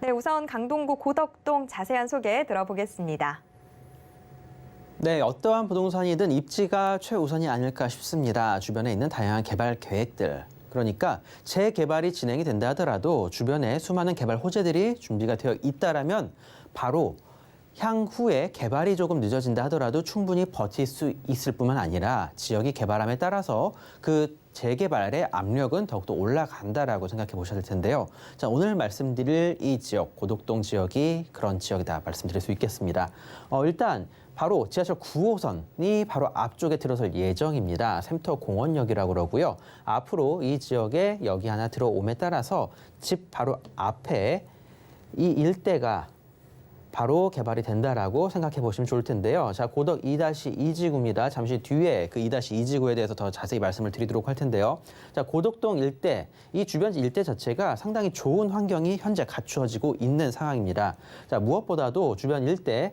네, 우선 강동구 고덕동 자세한 소개 들어보겠습니다. 네, 어떠한 부동산이든 입지가 최우선이 아닐까 싶습니다. 주변에 있는 다양한 개발 계획들. 그러니까 재개발이 진행이 된다 하더라도 주변에 수많은 개발 호재들이 준비가 되어 있다라면 바로 향후에 개발이 조금 늦어진다 하더라도 충분히 버틸 수 있을 뿐만 아니라 지역이 개발함에 따라서 그 재개발의 압력은 더욱더 올라간다라고 생각해 보셔야 될 텐데요. 자, 오늘 말씀드릴 이 지역, 고덕동 지역이 그런 지역이다 말씀드릴 수 있겠습니다. 일단 바로 지하철 9호선이 바로 앞쪽에 들어설 예정입니다. 샘터공원역이라고 그러고요. 앞으로 이 지역에 역이 하나 들어옴에 따라서 집 바로 앞에 이 일대가 바로 개발이 된다라고 생각해 보시면 좋을 텐데요. 자, 고덕 2-2지구입니다. 잠시 뒤에 그 2-2지구에 대해서 더 자세히 말씀을 드리도록 할 텐데요. 자, 고덕동 일대, 이 주변 일대 자체가 상당히 좋은 환경이 현재 갖추어지고 있는 상황입니다. 자, 무엇보다도 주변 일대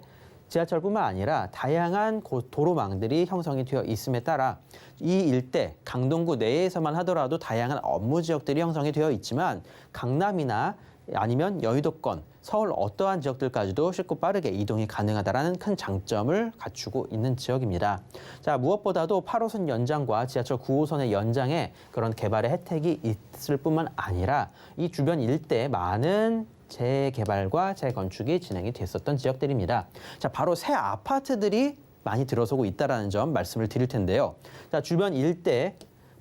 지하철뿐만 아니라 다양한 도로망들이 형성이 되어 있음에 따라 이 일대, 강동구 내에서만 하더라도 다양한 업무 지역들이 형성이 되어 있지만 강남이나 아니면 여의도권, 서울 어떠한 지역들까지도 쉽고 빠르게 이동이 가능하다는 큰 장점을 갖추고 있는 지역입니다. 자, 무엇보다도 8호선 연장과 지하철 9호선의 연장에 그런 개발의 혜택이 있을 뿐만 아니라 이 주변 일대에 많은 재개발과 재건축이 진행이 됐었던 지역들입니다. 자, 바로 새 아파트들이 많이 들어서고 있다는 점 말씀을 드릴 텐데요. 자, 주변 일대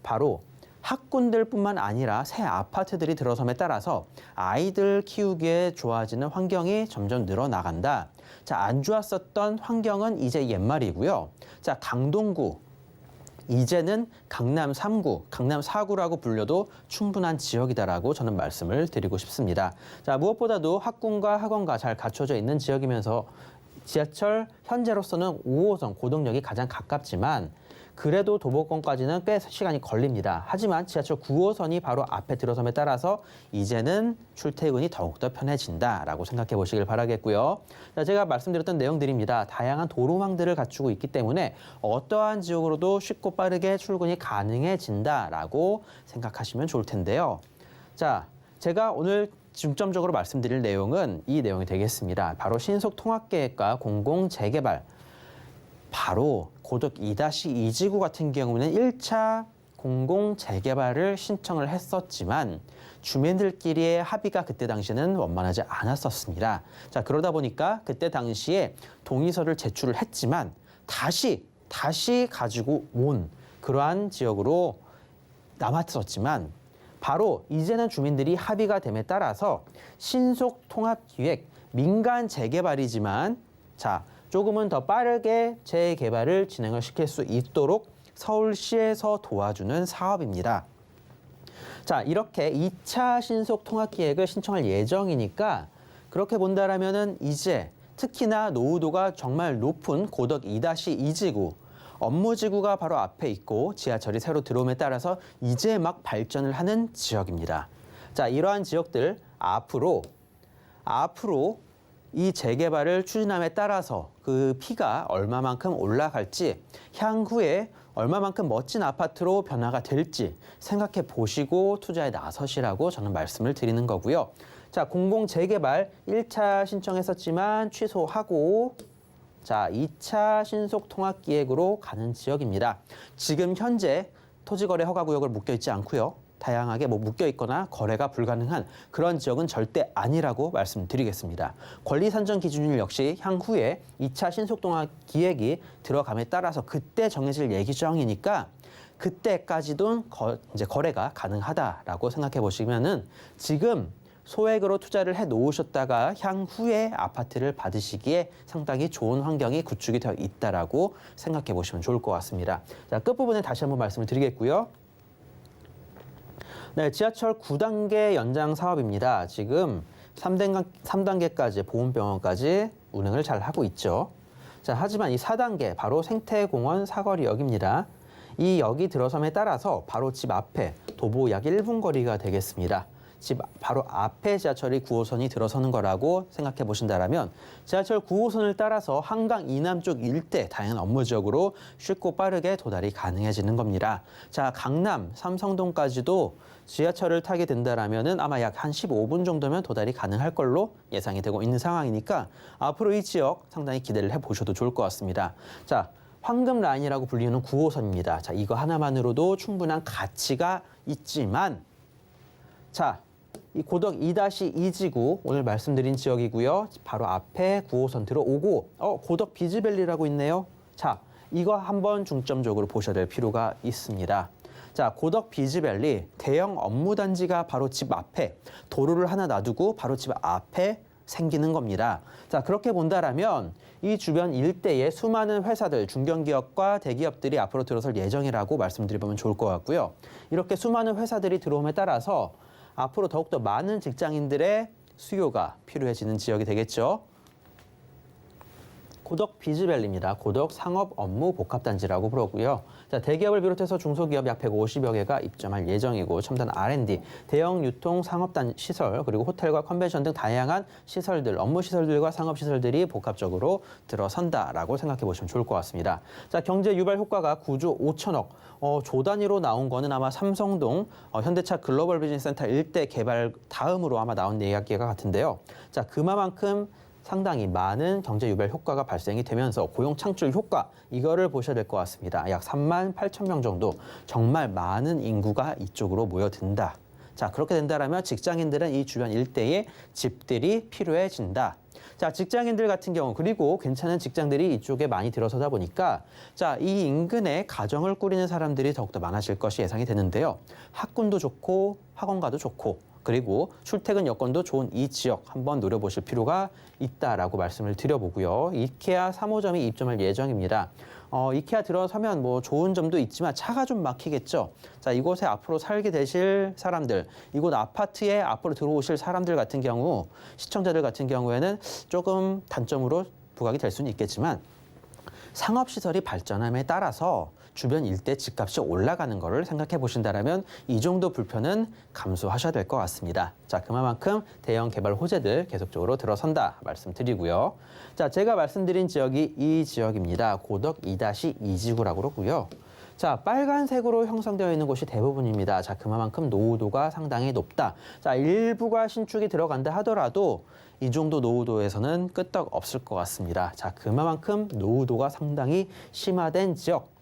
바로 학군들뿐만 아니라 새 아파트들이 들어섬에 따라서 아이들 키우기에 좋아지는 환경이 점점 늘어나간다. 자, 안 좋았었던 환경은 이제 옛말이고요. 자, 강동구. 이제는 강남 3구, 강남 4구라고 불려도 충분한 지역이다라고 저는 말씀을 드리고 싶습니다. 자, 무엇보다도 학군과 학원과 잘 갖춰져 있는 지역이면서 지하철 현재로서는 5호선 고덕역이 가장 가깝지만 그래도 도보권까지는 꽤 시간이 걸립니다. 하지만 지하철 9호선이 바로 앞에 들어섬에 따라서 이제는 출퇴근이 더욱더 편해진다라고 생각해 보시길 바라겠고요. 자, 제가 말씀드렸던 내용들입니다. 다양한 도로망들을 갖추고 있기 때문에 어떠한 지역으로도 쉽고 빠르게 출근이 가능해진다라고 생각하시면 좋을 텐데요. 자, 제가 오늘 중점적으로 말씀드릴 내용은 이 내용이 되겠습니다. 바로 신속통합계획과 공공재개발. 바로 고덕 2-2지구 같은 경우는 1차 공공재개발을 신청을 했었지만 주민들끼리의 합의가 그때 당시에는 원만하지 않았었습니다. 자, 그러다 보니까 그때 당시에 동의서를 제출을 했지만 다시 가지고 온 그러한 지역으로 남았었지만 바로 이제는 주민들이 합의가 됨에 따라서 신속통합기획 민간 재개발이지만 자, 조금은 더 빠르게 재개발을 진행을 시킬 수 있도록 서울시에서 도와주는 사업입니다. 자, 이렇게 2차 신속통합기획을 신청할 예정이니까 그렇게 본다라면은 이제 특히나 노후도가 정말 높은 고덕 2-2지구, 업무지구가 바로 앞에 있고 지하철이 새로 들어옴에 따라서 이제 막 발전을 하는 지역입니다. 자, 이러한 지역들 앞으로 이 재개발을 추진함에 따라서 그 피가 얼마만큼 올라갈지 향후에 얼마만큼 멋진 아파트로 변화가 될지 생각해 보시고 투자에 나서시라고 저는 말씀을 드리는 거고요. 자, 공공재개발 1차 신청했었지만 취소하고 자, 2차 신속통합기획으로 가는 지역입니다. 지금 현재 토지거래 허가구역을 묶여 있지 않고요. 다양하게 묶여 있거나 거래가 불가능한 그런 지역은 절대 아니라고 말씀드리겠습니다. 권리 산정 기준일 역시 향후에 2차 신속통합 기획이 들어감에 따라서 그때 정해질 예기정이니까 그때까지도 이제 거래가 가능하다라고 생각해 보시면은 지금 소액으로 투자를 해 놓으셨다가 향후에 아파트를 받으시기에 상당히 좋은 환경이 구축이 되어 있다라고 생각해 보시면 좋을 것 같습니다. 자, 끝부분에 다시 한번 말씀을 드리겠고요. 네, 지하철 9단계 연장 사업입니다. 지금 3단계까지 보훈병원까지 운행을 잘 하고 있죠. 자, 하지만 이 4단계 바로 생태공원 사거리역입니다. 이 역이 들어섬에 따라서 바로 집 앞에 도보 약 1분 거리가 되겠습니다. 집 바로 앞에 지하철이 9호선이 들어서는 거라고 생각해 보신다면 지하철 9호선을 따라서 한강 이남 쪽 일대 다양한 업무 지역으로 쉽고 빠르게 도달이 가능해지는 겁니다. 자, 강남, 삼성동까지도 지하철을 타게 된다라면은 아마 약 한 15분 정도면 도달이 가능할 걸로 예상이 되고 있는 상황이니까 앞으로 이 지역 상당히 기대를 해보셔도 좋을 것 같습니다. 자, 황금 라인이라고 불리는 9호선입니다. 자, 이거 하나만으로도 충분한 가치가 있지만 자, 이 고덕 2-2지구 오늘 말씀드린 지역이고요. 바로 앞에 9호선 들어오고 고덕 비즈밸리라고 있네요. 자, 이거 한번 중점적으로 보셔야 될 필요가 있습니다. 자, 고덕 비즈밸리 대형 업무단지가 바로 집 앞에 도로를 하나 놔두고 바로 집 앞에 생기는 겁니다. 자, 그렇게 본다라면 이 주변 일대에 수많은 회사들, 중견기업과 대기업들이 앞으로 들어설 예정이라고 말씀드리면 좋을 것 같고요. 이렇게 수많은 회사들이 들어옴에 따라서 앞으로 더욱더 많은 직장인들의 수요가 필요해지는 지역이 되겠죠. 고덕 비즈밸리입니다. 고덕 상업 업무 복합단지라고 부르고요. 자, 대기업을 비롯해서 중소기업 약 150여 개가 입점할 예정이고 첨단 R&D, 대형 유통 상업단 시설, 그리고 호텔과 컨벤션 등 다양한 시설들, 업무 시설들과 상업 시설들이 복합적으로 들어선다라고 생각해 보시면 좋을 것 같습니다. 자, 경제 유발 효과가 9조 5천억. 조 단위로 나온 거는 아마 삼성동 현대차 글로벌 비즈니스 센터 일대 개발 다음으로 아마 나온 이야기가 같은데요. 자, 그만큼 상당히 많은 경제 유발 효과가 발생이 되면서 고용 창출 효과 이거를 보셔야 될 것 같습니다. 약 3만 8천 명 정도 정말 많은 인구가 이쪽으로 모여든다. 자, 그렇게 된다면 직장인들은 이 주변 일대에 집들이 필요해진다. 자, 직장인들 같은 경우 그리고 괜찮은 직장들이 이쪽에 많이 들어서다 보니까 자, 이 인근에 가정을 꾸리는 사람들이 더욱더 많아질 것이 예상이 되는데요. 학군도 좋고 학원가도 좋고 그리고 출퇴근 여건도 좋은 이 지역 한번 노려보실 필요가 있다라고 말씀을 드려보고요. 이케아 3호점이 입점할 예정입니다. 이케아 들어서면 뭐 좋은 점도 있지만 차가 좀 막히겠죠. 자, 이곳에 앞으로 살게 되실 사람들, 이곳 아파트에 앞으로 들어오실 사람들 같은 경우, 시청자들 같은 경우에는 조금 단점으로 부각이 될 수는 있겠지만 상업시설이 발전함에 따라서 주변 일대 집값이 올라가는 거를 생각해 보신다면 이 정도 불편은 감수하셔야 될 것 같습니다. 자, 그만큼 대형 개발 호재들 계속적으로 들어선다 말씀드리고요. 자, 제가 말씀드린 지역이 이 지역입니다. 고덕 2-2지구라고 그러고요. 자, 빨간색으로 형성되어 있는 곳이 대부분입니다. 자, 그만큼 노후도가 상당히 높다. 자, 일부가 신축이 들어간다 하더라도 이 정도 노후도에서는 끄떡 없을 것 같습니다. 자, 그만큼 노후도가 상당히 심화된 지역.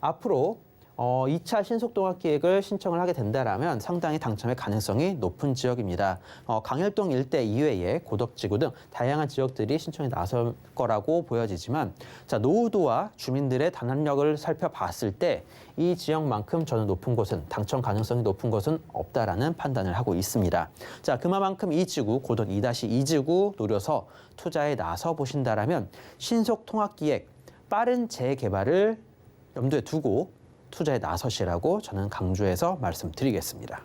앞으로 2차 신속통합 기획을 신청을 하게 된다면 상당히 당첨의 가능성이 높은 지역입니다. 강일동 일대 이외에 고덕지구 등 다양한 지역들이 신청에 나설 거라고 보여지지만 자, 노후도와 주민들의 단합력을 살펴봤을 때 이 지역만큼 저는 높은 곳은 당첨 가능성이 높은 곳은 없다라는 판단을 하고 있습니다. 자, 그만큼 이 지구 고덕 2-2지구 노려서 투자에 나서 보신다라면 신속통합 기획 빠른 재개발을 염두에 두고 투자에 나서시라고 저는 강조해서 말씀드리겠습니다.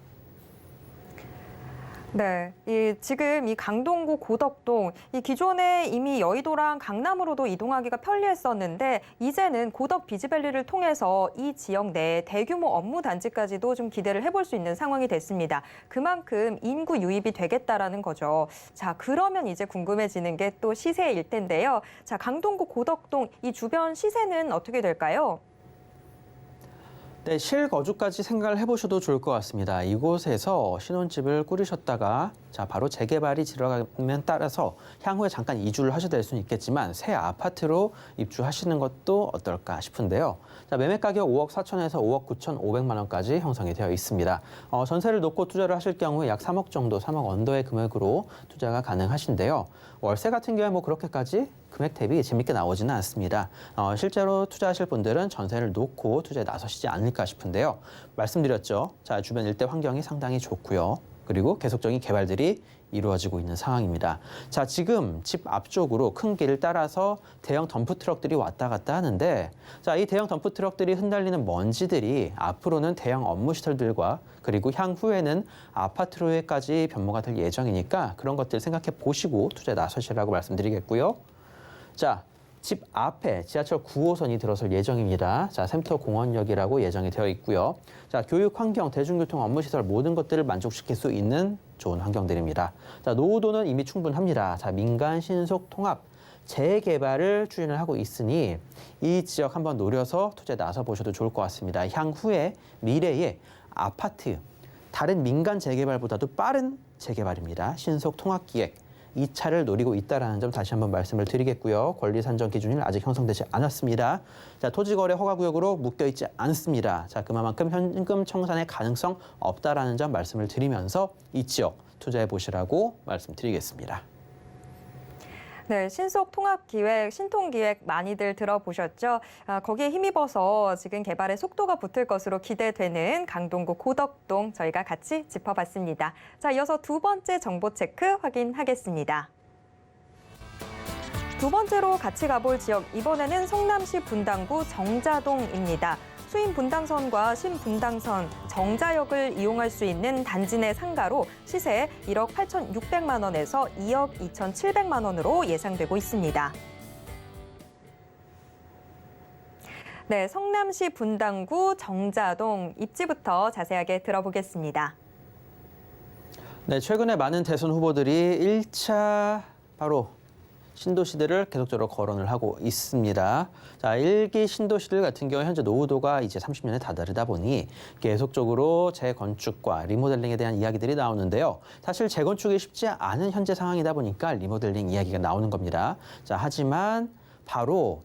네, 지금 이 강동구 고덕동 이 기존에 이미 여의도랑 강남으로도 이동하기가 편리했었는데 이제는 고덕 비즈밸리를 통해서 이 지역 내 대규모 업무 단지까지도 좀 기대를 해볼 수 있는 상황이 됐습니다. 그만큼 인구 유입이 되겠다라는 거죠. 자, 그러면 이제 궁금해지는 게 또 시세일 텐데요. 자, 강동구 고덕동 이 주변 시세는 어떻게 될까요? 네, 실거주까지 생각을 해보셔도 좋을 것 같습니다. 이곳에서 신혼집을 꾸리셨다가 바로 재개발이 들어가면 따라서 향후에 잠깐 이주를 하셔야 될 수는 있겠지만 새 아파트로 입주하시는 것도 어떨까 싶은데요. 매매 가격 5억 4천에서 5억 9천5백만 원까지 형성이 되어 있습니다. 전세를 놓고 투자를 하실 경우에 약 3억 정도, 3억 언더의 금액으로 투자가 가능하신데요. 월세 같은 경우에 그렇게까지 금액 대비 재밌게 나오지는 않습니다. 실제로 투자하실 분들은 전세를 놓고 투자에 나서시지 않을까 싶은데요. 말씀드렸죠. 주변 일대 환경이 상당히 좋고요. 그리고 계속적인 개발들이 이루어지고 있는 상황입니다. 지금 집 앞쪽으로 큰 길을 따라서 대형 덤프트럭들이 왔다 갔다 하는데 이 대형 덤프트럭들이 흩날리는 먼지들이 앞으로는 대형 업무시설들과 그리고 향후에는 아파트로까지 변모가 될 예정이니까 그런 것들 생각해 보시고 투자에 나서시라고 말씀드리겠고요. 집 앞에 지하철 9호선이 들어설 예정입니다. 샘터공원역이라고 예정이 되어 있고요. 교육 환경, 대중교통, 업무시설 모든 것들을 만족시킬 수 있는 좋은 환경들입니다. 노후도는 이미 충분합니다. 민간 신속 통합 재개발을 추진을 하고 있으니 이 지역 한번 노려서 투자에 나서 보셔도 좋을 것 같습니다. 향후에 미래의 아파트, 다른 민간 재개발보다도 빠른 재개발입니다. 신속 통합 기획. 이 차를 노리고 있다는 점 다시 한번 말씀을 드리겠고요. 권리 산정 기준이 아직 형성되지 않았습니다. 토지거래 허가구역으로 묶여있지 않습니다. 그만큼 현금 청산의 가능성 없다라는 점 말씀을 드리면서 이 지역 투자해 보시라고 말씀드리겠습니다. 네, 신속 통합 기획, 신통 기획 많이들 들어보셨죠? 거기에 힘입어서 지금 개발의 속도가 붙을 것으로 기대되는 강동구 고덕동 저희가 같이 짚어봤습니다. 이어서 두 번째 정보 체크 확인하겠습니다. 두 번째로 같이 가볼 지역, 이번에는 성남시 분당구 정자동입니다. 수인 분당선과 신분당선, 정자역을 이용할 수 있는 단지 내 상가로 시세 1억 8,600만 원에서 2억 2,700만 원으로 예상되고 있습니다. 네, 성남시 분당구 정자동 입지부터 자세하게 들어보겠습니다. 네, 최근에 많은 대선 후보들이 1차 바로 신도시들을 계속적으로 거론을 하고 있습니다. 1기 신도시들 같은 경우 현재 노후도가 이제 30년에 다다르다 보니 계속적으로 재건축과 리모델링에 대한 이야기들이 나오는데요. 사실 재건축이 쉽지 않은 현재 상황이다 보니까 리모델링 이야기가 나오는 겁니다. 하지만 바로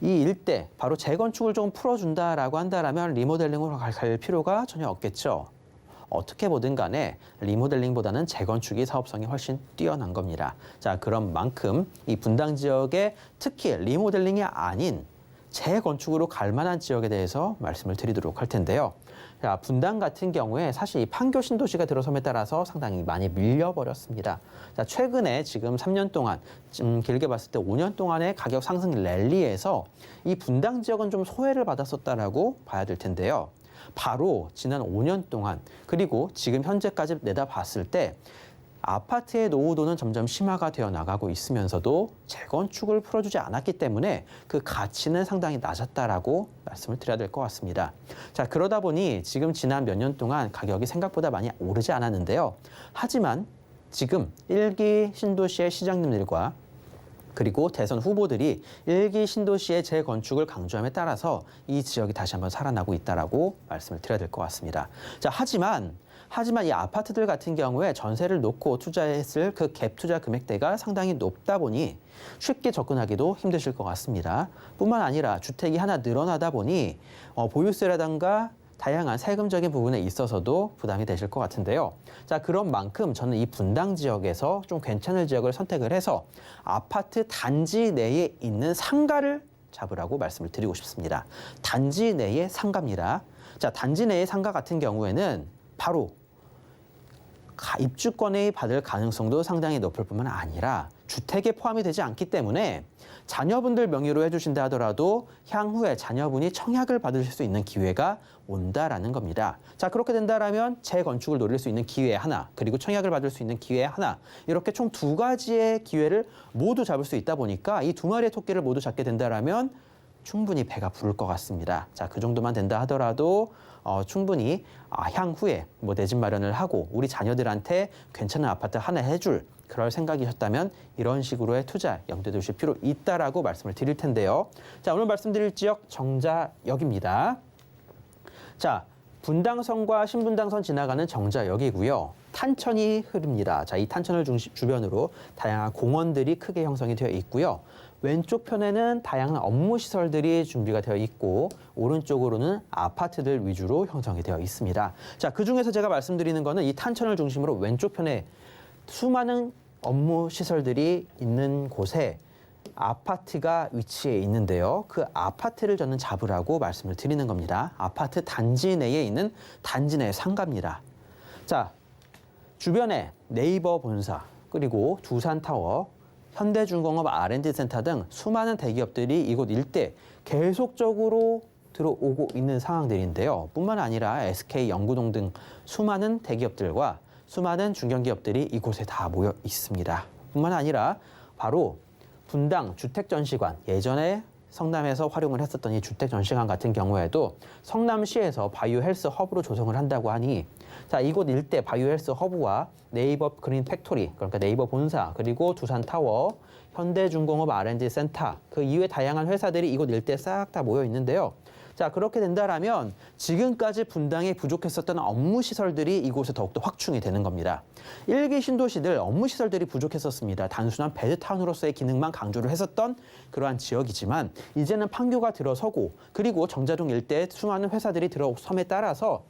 이 일대, 바로 재건축을 좀 풀어준다라고 한다면 리모델링으로 갈 필요가 전혀 없겠죠. 어떻게 보든 간에 리모델링보다는 재건축이 사업성이 훨씬 뛰어난 겁니다. 그런 만큼 이 분당 지역에 특히 리모델링이 아닌 재건축으로 갈 만한 지역에 대해서 말씀을 드리도록 할 텐데요. 분당 같은 경우에 사실 이 판교 신도시가 들어섬에 따라서 상당히 많이 밀려버렸습니다. 최근에 지금 3년 동안, 길게 봤을 때 5년 동안의 가격 상승 랠리에서 이 분당 지역은 좀 소외를 받았었다라고 봐야 될 텐데요. 바로 지난 5년 동안 그리고 지금 현재까지 내다봤을 때 아파트의 노후도는 점점 심화가 되어 나가고 있으면서도 재건축을 풀어주지 않았기 때문에 그 가치는 상당히 낮았다라고 말씀을 드려야 될 것 같습니다. 그러다 보니 지금 지난 몇 년 동안 가격이 생각보다 많이 오르지 않았는데요. 하지만 지금 1기 신도시의 시장님들과 그리고 대선 후보들이 1기 신도시의 재건축을 강조함에 따라서 이 지역이 다시 한번 살아나고 있다라고 말씀을 드려야 될 것 같습니다. 하지만 이 아파트들 같은 경우에 전세를 놓고 투자했을 그 갭 투자 금액대가 상당히 높다 보니 쉽게 접근하기도 힘드실 것 같습니다. 뿐만 아니라 주택이 하나 늘어나다 보니 보유세라든가 다양한 세금적인 부분에 있어서도 부담이 되실 것 같은데요. 그런 만큼 저는 이 분당 지역에서 좀 괜찮은 지역을 선택을 해서 아파트 단지 내에 있는 상가를 잡으라고 말씀을 드리고 싶습니다. 단지 내의 상가입니다. 단지 내의 상가 같은 경우에는 바로 입주권을 받을 가능성도 상당히 높을 뿐만 아니라 주택에 포함이 되지 않기 때문에 자녀분들 명의로 해주신다 하더라도 향후에 자녀분이 청약을 받으실 수 있는 기회가 온다라는 겁니다. 그렇게 된다라면 재건축을 노릴 수 있는 기회 하나, 그리고 청약을 받을 수 있는 기회 하나, 이렇게 총 두 가지의 기회를 모두 잡을 수 있다 보니까 이 두 마리의 토끼를 모두 잡게 된다라면 충분히 배가 부를 것 같습니다. 그 정도만 된다 하더라도 충분히 향후에 내 집 마련을 하고 우리 자녀들한테 괜찮은 아파트 하나 해줄 그럴 생각이셨다면 이런 식으로의 투자 염두에 두실 필요 있다라고 말씀을 드릴 텐데요. 오늘 말씀드릴 지역 정자역입니다. 자, 분당선과 신분당선 지나가는 정자역이고요. 탄천이 흐릅니다. 자, 이 탄천을 주변으로 다양한 공원들이 크게 형성이 되어 있고요. 왼쪽 편에는 다양한 업무 시설들이 준비가 되어 있고 오른쪽으로는 아파트들 위주로 형성이 되어 있습니다. 자, 그중에서 제가 말씀드리는 거는 이 탄천을 중심으로 왼쪽 편에 수많은 업무 시설들이 있는 곳에 아파트가 위치해 있는데요. 그 아파트를 저는 잡으라고 말씀을 드리는 겁니다. 아파트 단지 내에 있는 단지 내 상가입니다. 자, 주변에 네이버 본사, 그리고 두산타워, 현대중공업 R&D 센터 등 수많은 대기업들이 이곳 일대 계속적으로 들어오고 있는 상황들인데요. 뿐만 아니라 SK 영구동 등 수많은 대기업들과 수많은 중견기업들이 이곳에 다 모여 있습니다. 뿐만 아니라 바로 분당 주택전시관, 예전에 성남에서 활용을 했었던 이 주택전시관 같은 경우에도 성남시에서 바이오 헬스 허브로 조성을 한다고 하니 자, 이곳 일대 바이오 헬스 허브와 네이버 그린 팩토리, 그러니까 네이버 본사, 그리고 두산타워, 현대중공업 R&D 센터, 그 이외 다양한 회사들이 이곳 일대에 싹 다 모여 있는데요. 자, 그렇게 된다라면 지금까지 분당에 부족했었던 업무 시설들이 이곳에 더욱더 확충이 되는 겁니다. 1기 신도시들 업무 시설들이 부족했었습니다. 단순한 베드타운으로서의 기능만 강조를 했었던 그러한 지역이지만 이제는 판교가 들어서고 그리고 정자동 일대에 수많은 회사들이 들어섬에 따라서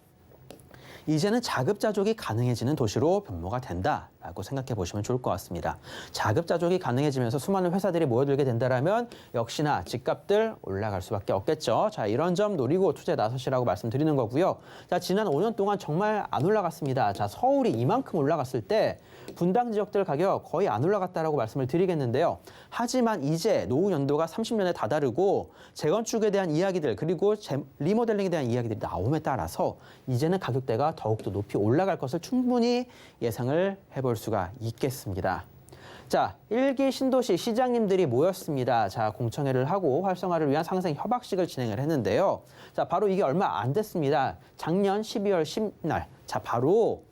이제는 자급자족이 가능해지는 도시로 변모가 된다라고 생각해 보시면 좋을 것 같습니다. 자급자족이 가능해지면서 수많은 회사들이 모여들게 된다라면 역시나 집값들 올라갈 수밖에 없겠죠. 자, 이런 점 노리고 투자에 나서시라고 말씀드리는 거고요. 자, 지난 5년 동안 정말 안 올라갔습니다. 자, 서울이 이만큼 올라갔을 때 분당 지역들 가격 거의 안 올라갔다라고 말씀을 드리겠는데요. 하지만 이제 노후 연도가 30년에 다다르고 재건축에 대한 이야기들 그리고 리모델링에 대한 이야기들이 나옴에 따라서 이제는 가격대가 더욱더 높이 올라갈 것을 충분히 예상을 해볼 수가 있겠습니다. 자, 1기 신도시 시장님들이 모였습니다. 자, 공청회를 하고 활성화를 위한 상생 협약식을 진행을 했는데요. 자, 바로 이게 얼마 안 됐습니다. 작년 12월 10날. 자, 바로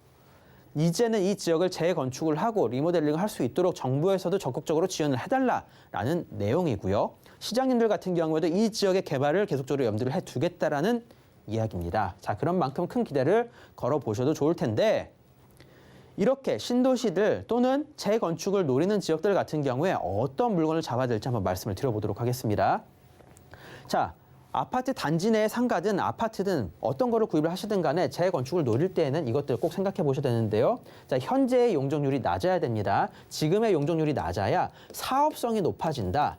이제는 이 지역을 재건축을 하고 리모델링을 할 수 있도록 정부에서도 적극적으로 지원을 해달라라는 내용이고요. 시장님들 같은 경우에도 이 지역의 개발을 계속적으로 염두를 해두겠다라는 이야기입니다. 자, 그런 만큼 큰 기대를 걸어보셔도 좋을 텐데 이렇게 신도시들 또는 재건축을 노리는 지역들 같은 경우에 어떤 물건을 잡아야 될지 한번 말씀을 드려보도록 하겠습니다. 자, 아파트 단지 내의 상가든 아파트든 어떤 거를 구입을 하시든 간에 재건축을 노릴 때에는 이것들 꼭 생각해 보셔야 되는데요. 자, 현재의 용적률이 낮아야 됩니다. 지금의 용적률이 낮아야 사업성이 높아진다.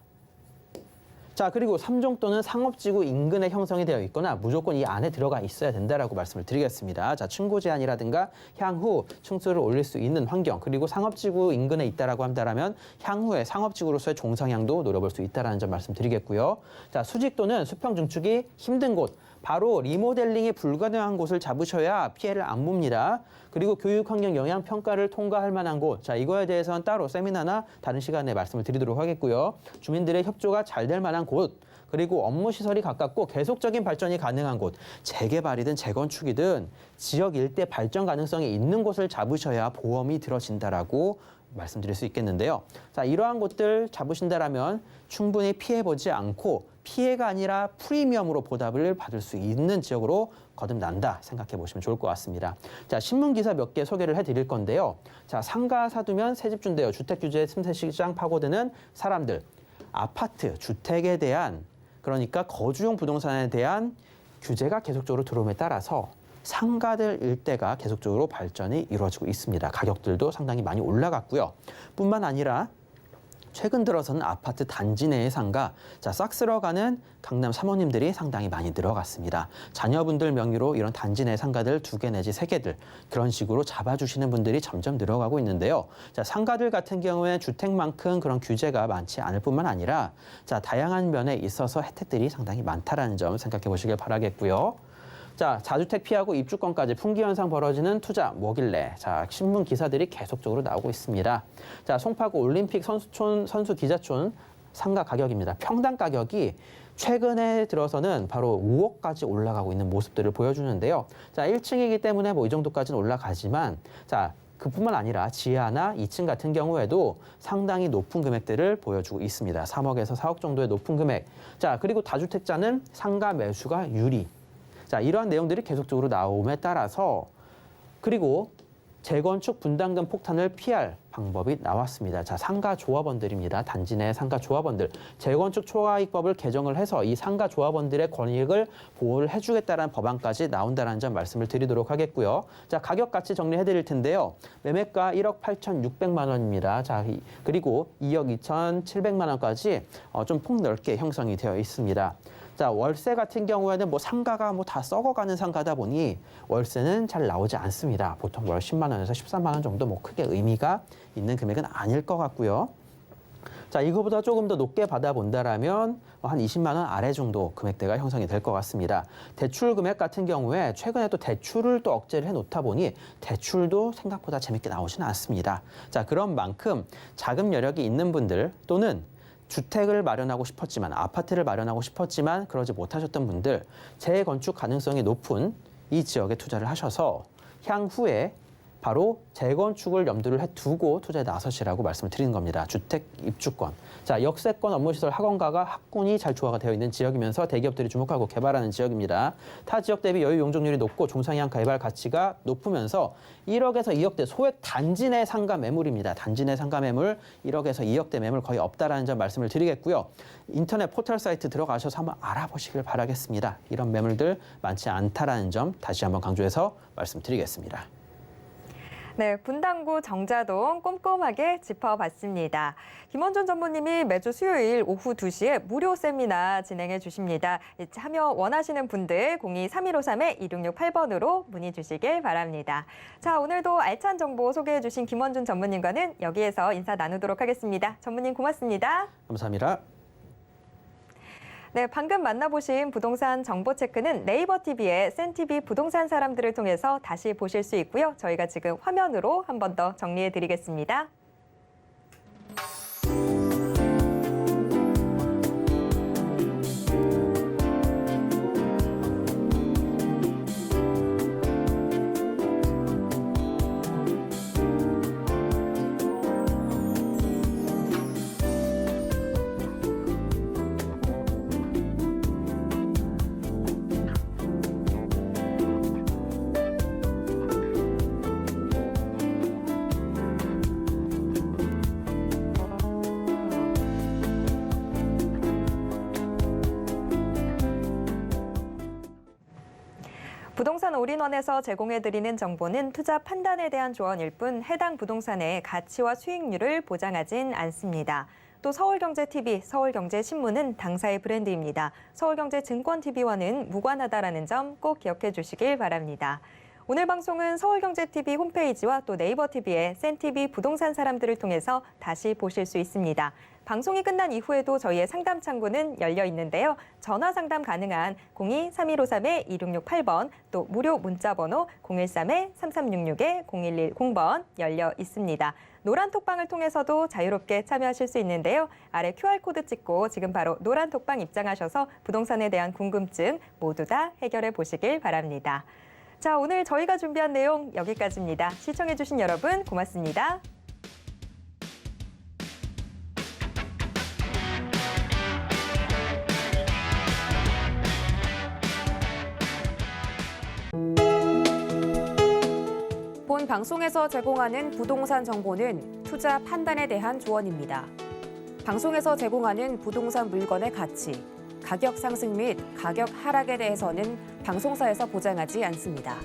자, 그리고 3종 또는 상업지구 인근에 형성이 되어 있거나 무조건 이 안에 들어가 있어야 된다라고 말씀을 드리겠습니다. 자, 층고 제한이라든가 향후 층수를 올릴 수 있는 환경 그리고 상업지구 인근에 있다라고 한다면 향후에 상업지구로서의 종상향도 노려볼 수 있다라는 점 말씀드리겠고요. 자, 수직 또는 수평 증축이 힘든 곳 바로 리모델링이 불가능한 곳을 잡으셔야 피해를 안 봅니다. 그리고 교육환경 영향평가를 통과할 만한 곳, 자, 이거에 대해서는 따로 세미나나 다른 시간에 말씀을 드리도록 하겠고요. 주민들의 협조가 잘 될 만한 곳, 그리고 업무 시설이 가깝고 계속적인 발전이 가능한 곳, 재개발이든 재건축이든 지역 일대 발전 가능성이 있는 곳을 잡으셔야 보험이 들어진다라고 말씀드릴 수 있겠는데요. 자, 이러한 곳들 잡으신다라면 충분히 피해보지 않고 피해가 아니라 프리미엄으로 보답을 받을 수 있는 지역으로 거듭난다 생각해 보시면 좋을 것 같습니다. 자, 신문 기사 몇 개 소개를 해드릴 건데요. 자, 상가 사두면 새집 준대요. 주택 규제 틈새 시장 파고드는 사람들, 아파트, 주택에 대한 그러니까 거주용 부동산에 대한 규제가 계속적으로 들어옴에 따라서 상가들 일대가 계속적으로 발전이 이루어지고 있습니다. 가격들도 상당히 많이 올라갔고요. 뿐만 아니라 최근 들어서는 아파트 단지 내의 상가, 자, 싹 쓸어가는 강남 사모님들이 상당히 많이 늘어갔습니다. 자녀분들 명의로 이런 단지 내 상가들 2개 내지 3개들 그런 식으로 잡아주시는 분들이 점점 늘어가고 있는데요. 자, 상가들 같은 경우에는 주택만큼 그런 규제가 많지 않을 뿐만 아니라 자, 다양한 면에 있어서 혜택들이 상당히 많다라는 점 생각해 보시길 바라겠고요. 자, 자주택 피하고 입주권까지 풍기 현상 벌어지는 투자 뭐길래? 자, 신문 기사들이 계속적으로 나오고 있습니다. 자, 송파구 올림픽 선수촌 선수 기자촌 상가 가격입니다. 평당 가격이 최근에 들어서는 바로 5억까지 올라가고 있는 모습들을 보여주는데요. 자, 1층이기 때문에 뭐 이 정도까지는 올라가지만 자, 그뿐만 아니라 지하나 2층 같은 경우에도 상당히 높은 금액들을 보여주고 있습니다. 3억에서 4억 정도의 높은 금액. 자, 그리고 다주택자는 상가 매수가 유리. 자, 이러한 내용들이 계속적으로 나옴에 따라서 그리고 재건축 분담금 폭탄을 피할 방법이 나왔습니다. 자, 상가 조합원들입니다. 단지 내 상가 조합원들. 재건축 초과이익법을 개정을 해서 이 상가 조합원들의 권익을 보호를 해주겠다라는 법안까지 나온다는 점 말씀을 드리도록 하겠고요. 자, 가격 같이 정리해 드릴 텐데요. 매매가 1억 8,600만 원입니다. 자, 그리고 2억 2,700만 원까지 좀 폭넓게 형성이 되어 있습니다. 자, 월세 같은 경우에는 뭐 상가가 뭐 다 썩어가는 상가다 보니 월세는 잘 나오지 않습니다. 보통 월 10만 원에서 13만 원 정도 뭐 크게 의미가 있는 금액은 아닐 것 같고요. 자, 이거보다 조금 더 높게 받아본다라면 한 20만 원 아래 정도 금액대가 형성이 될 것 같습니다. 대출 금액 같은 경우에 최근에 또 대출을 또 억제를 해놓다 보니 대출도 생각보다 재밌게 나오지는 않습니다. 자, 그런 만큼 자금 여력이 있는 분들 또는 주택을 마련하고 싶었지만 아파트를 마련하고 싶었지만 그러지 못하셨던 분들 재건축 가능성이 높은 이 지역에 투자를 하셔서 향후에 바로 재건축을 염두를 두고 투자에 나서시라고 말씀을 드리는 겁니다. 주택 입주권. 자, 역세권 업무시설 학원가가 학군이 잘 조화가 되어 있는 지역이면서 대기업들이 주목하고 개발하는 지역입니다. 타 지역 대비 여유 용적률이 높고 중상향 개발 가치가 높으면서 1억에서 2억대 소액 단지 내 상가 매물입니다. 단지 내 상가 매물 1억에서 2억대 매물 거의 없다라는 점 말씀을 드리겠고요. 인터넷 포털 사이트 들어가셔서 한번 알아보시길 바라겠습니다. 이런 매물들 많지 않다라는 점 다시 한번 강조해서 말씀드리겠습니다. 네, 분당구 정자동 꼼꼼하게 짚어봤습니다. 김원준 전무님이 매주 수요일 오후 2시에 무료 세미나 진행해 주십니다. 참여 원하시는 분들 02-3153-2668번으로 문의 주시길 바랍니다. 자, 오늘도 알찬 정보 소개해 주신 김원준 전무님과는 여기에서 인사 나누도록 하겠습니다. 전무님 고맙습니다. 감사합니다. 네, 방금 만나보신 부동산 정보 체크는 네이버 TV의 센TV 부동산 사람들을 통해서 다시 보실 수 있고요. 저희가 지금 화면으로 한 번 더 정리해 드리겠습니다. 부동산 올인원에서 제공해드리는 정보는 투자 판단에 대한 조언일 뿐 해당 부동산의 가치와 수익률을 보장하진 않습니다. 또 서울경제TV, 서울경제신문은 당사의 브랜드입니다. 서울경제증권TV와는 무관하다라는 점 꼭 기억해 주시길 바랍니다. 오늘 방송은 서울경제TV 홈페이지와 또 네이버TV의 센TV 부동산 사람들을 통해서 다시 보실 수 있습니다. 방송이 끝난 이후에도 저희의 상담 창구는 열려 있는데요. 전화 상담 가능한 02-3153-2668번 또 무료 문자 번호 013-3366-0110번 열려 있습니다. 노란 톡방을 통해서도 자유롭게 참여하실 수 있는데요. 아래 QR코드 찍고 지금 바로 노란 톡방 입장하셔서 부동산에 대한 궁금증 모두 다 해결해 보시길 바랍니다. 자, 오늘 저희가 준비한 내용 여기까지입니다. 시청해주신 여러분 고맙습니다. 본 방송에서 제공하는 부동산 정보는 투자 판단에 대한 조언입니다. 방송에서 제공하는 부동산 물건의 가치, 가격 상승 및 가격 하락에 대해서는 방송사에서 보장하지 않습니다.